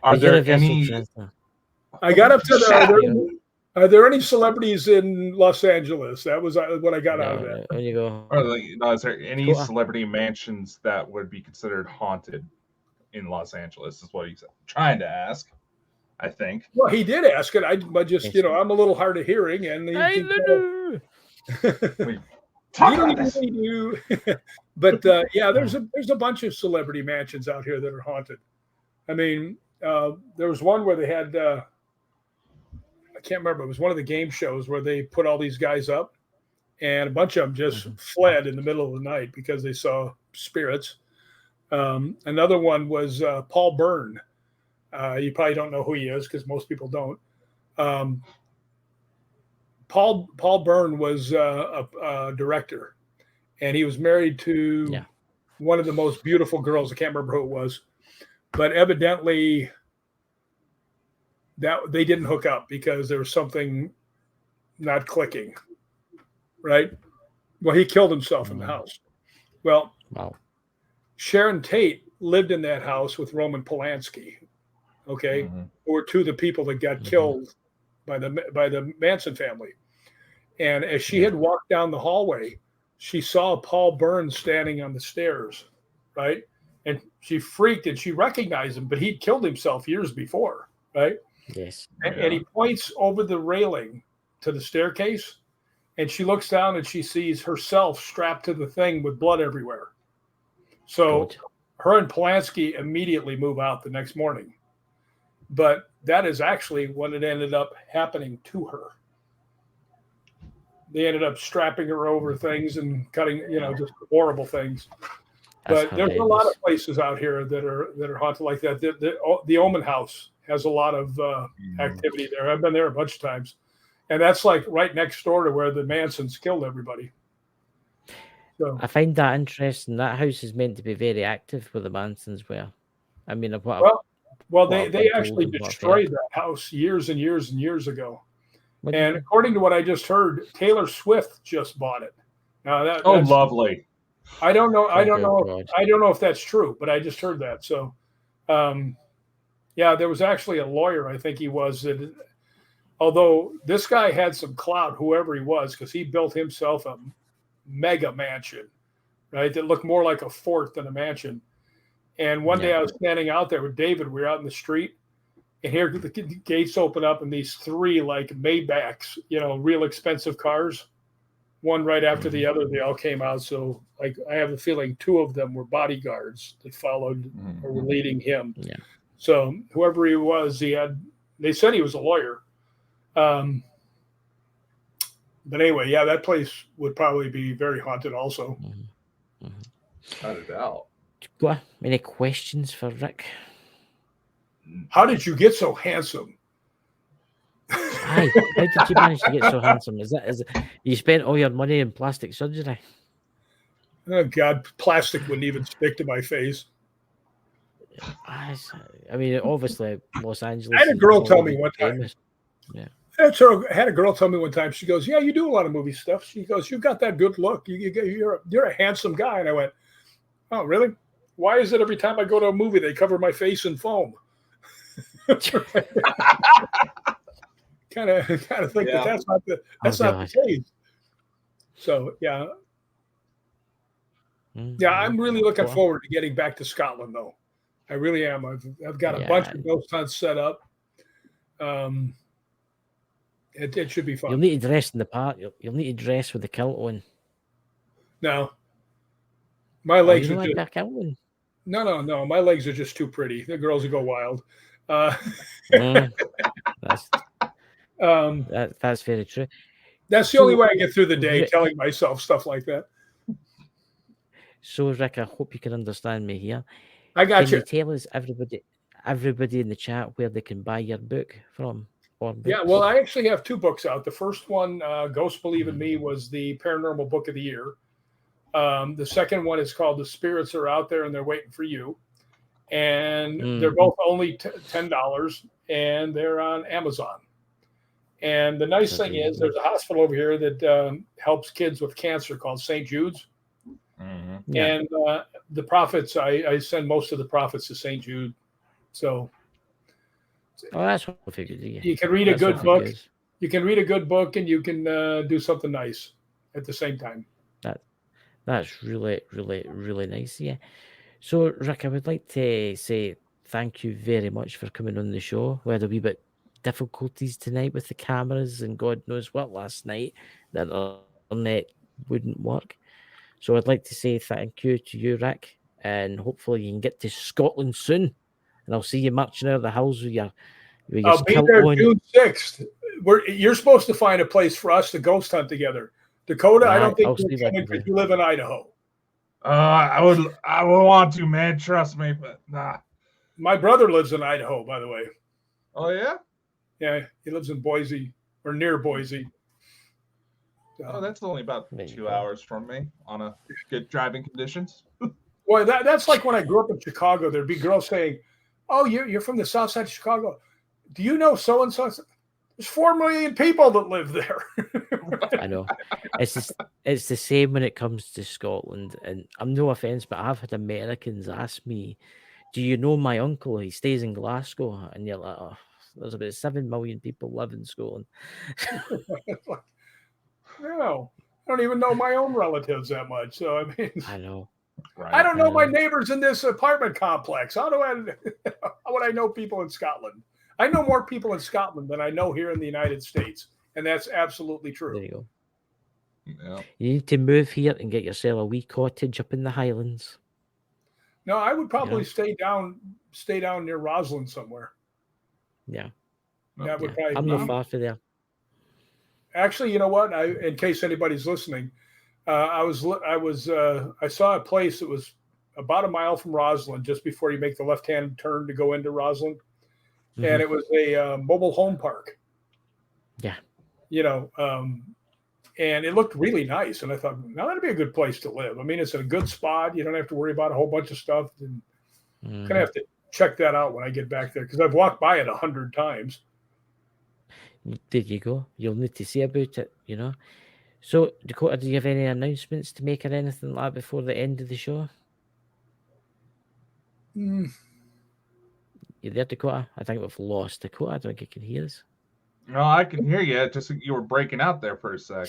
Are there any? I got up to are there any celebrities in Los Angeles? That was what I got out of that. There you go. Is there any celebrity mansions that would be considered haunted in Los Angeles? Is what he's trying to ask, I think. Well, he did ask it. I just, I'm a little hard of hearing, and but yeah, there's a bunch of celebrity mansions out here that are haunted. I mean, there was one where they had. I can't remember. It was one of the game shows where they put all these guys up, and a bunch of them just fled in the middle of the night because they saw spirits. Another one was Paul Byrne. You probably don't know who he is because most people don't. Paul Byrne was a director, and he was married to one of the most beautiful girls. I can't remember who it was, but evidently that they didn't hook up because there was something not clicking, right? Well, he killed himself in the house. Well, Sharon Tate lived in that house with Roman Polanski, okay, who were two of the people that got killed by the Manson family. And as she had walked down the hallway, she saw Paul Byrne standing on the stairs, right? And she freaked and she recognized him, but he'd killed himself years before, right? Yes. And he points over the railing to the staircase, and she looks down and she sees herself strapped to the thing with blood everywhere. So her and Polanski immediately move out the next morning. But that is actually what it ended up happening to her. They ended up strapping her over things and cutting, just horrible things. But there's a lot of places out here that are haunted like that. The Omen House has a lot of activity there. I've been there a bunch of times, and that's like right next door to where the Mansons killed everybody. So I find that interesting. That house is meant to be very active where the Mansons were. I mean, they actually destroyed that house years and years and years ago. And according to what I just heard, Taylor Swift just bought it. Now that's lovely. I don't know. I don't know if that's true, but I just heard that. So, there was actually a lawyer. I think he was. Although this guy had some clout, whoever he was, because he built himself a mega mansion, right? That looked more like a fort than a mansion. And one day I was standing out there with David. We were out in the street. And here the gates open up, and these 3 like Maybachs, real expensive cars, one right after the other, they all came out. So like I have a feeling 2 of them were bodyguards that followed or were leading him. Yeah. So whoever he was, they said he was a lawyer. But anyway, that place would probably be very haunted also. Without a doubt. Got any questions for Rick? How did you get so handsome? How did you manage to get so handsome? Is you spent all your money in plastic surgery? Oh God, plastic wouldn't even stick to my face. I mean, obviously, Los Angeles. I had a girl tell me one time. Yeah. I had a girl tell me one time. She goes, "Yeah, you do a lot of movie stuff." She goes, "You've got that good look. You're a handsome guy." And I went, "Oh, really? Why is it every time I go to a movie they cover my face in foam?" kind of think that's not the case. So I'm really looking forward to getting back to Scotland, though. I really am. I've got a bunch of ghost hunts set up. It should be fun. You'll need to dress in the part. You'll need to dress with the kilt on. No, my legs are just no. My legs are just too pretty. The girls will go wild. That's very true. That's the only way I get through the day, telling myself stuff like that. So, Rick, I hope you can understand me here. I got you. Can you tell us, everybody in the chat, where they can buy your book from? Yeah, well, I actually have 2 books out. The first one, Ghosts Believe in Me, was the Paranormal Book of the Year. The second one is called The Spirits Are Out There and They're Waiting for You. And they're both only $10, and they're on Amazon. And the nice thing is there's a hospital over here that helps kids with cancer called St. Jude's. And the profits, I send most of the profits to St. Jude. So that's what I figured. You can read a good book. You can read a good book, and you can do something nice at the same time. That's really, really, really nice. Yeah. So, Rick, I would like to say thank you very much for coming on the show. We had a wee bit difficulties tonight with the cameras and God knows what last night. That the internet wouldn't work. So I'd like to say thank you to you, Rick, and hopefully you can get to Scotland soon. And I'll see you marching out of the hills with your I'll be there June 6th. You're supposed to find a place for us to ghost hunt together. Dakota, I don't think you're coming because you live in Idaho. I would want to, man. Trust me, but nah. My brother lives in Idaho, by the way. Oh yeah? Yeah, he lives in Boise or near Boise. Oh, that's only about 2 hours from me on a good driving conditions. Well, that's like when I grew up in Chicago. There'd be girls saying, "Oh, you're from the South Side of Chicago. Do you know so and so?" There's 4 million people that live there. I know. It's the same when it comes to Scotland. And I'm no offense, but I've had Americans ask me, "Do you know my uncle? He stays in Glasgow." And you're like, "Oh, there's about 7 million people live in Scotland." No, I don't even know my own relatives that much. So I mean, I know. Right, I don't know my neighbors in this apartment complex. How would I know people in Scotland? I know more people in Scotland than I know here in the United States, and that's absolutely true. There you go. Yeah. You need to move here and get yourself a wee cottage up in the Highlands. No, I would probably You know? stay down near Roslyn somewhere. Yeah. That would Yeah. probably I'm be. not far from there. Actually, you know what? In case anybody's listening, I saw a place that was about a mile from Roslyn, just before you make the left-hand turn to go into Roslyn, and it was a mobile home park. Yeah. You know, and it looked really nice. And I thought, now that'd be a good place to live. I mean, it's in a good spot. You don't have to worry about a whole bunch of stuff. And I'm gonna have to check that out when I get back there, because I've walked by it 100 times. There you go. You'll need to see about it, you know. So, Dakota, do you have any announcements to make or anything like that before the end of the show? You there, Dakota? I think we've lost Dakota. I don't think you can hear us. No, I can hear you. Just you were breaking out there for a sec.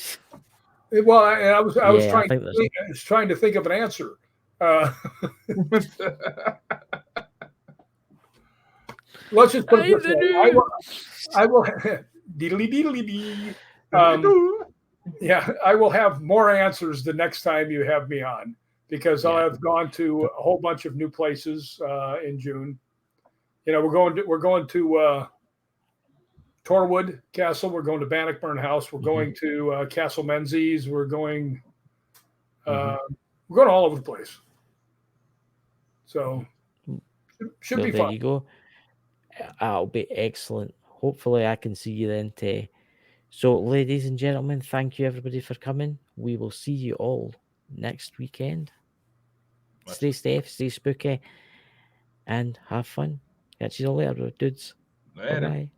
Well, I was trying to think of an answer. Let's just put it this way. I will deedly. Yeah, I will have more answers the next time you have me on, because I'll have gone to a whole bunch of new places in June. You know, we're going to Torwood Castle. We're going to Bannockburn House. We're going to Castle Menzies. We're going all over the place. So should be fun. There you go. That'll be excellent. Hopefully I can see you then, Tay. So, ladies and gentlemen, thank you everybody for coming. We will see you all next weekend. Stay safe, stay spooky, and have fun. Catch you all later, dudes. Bye-bye.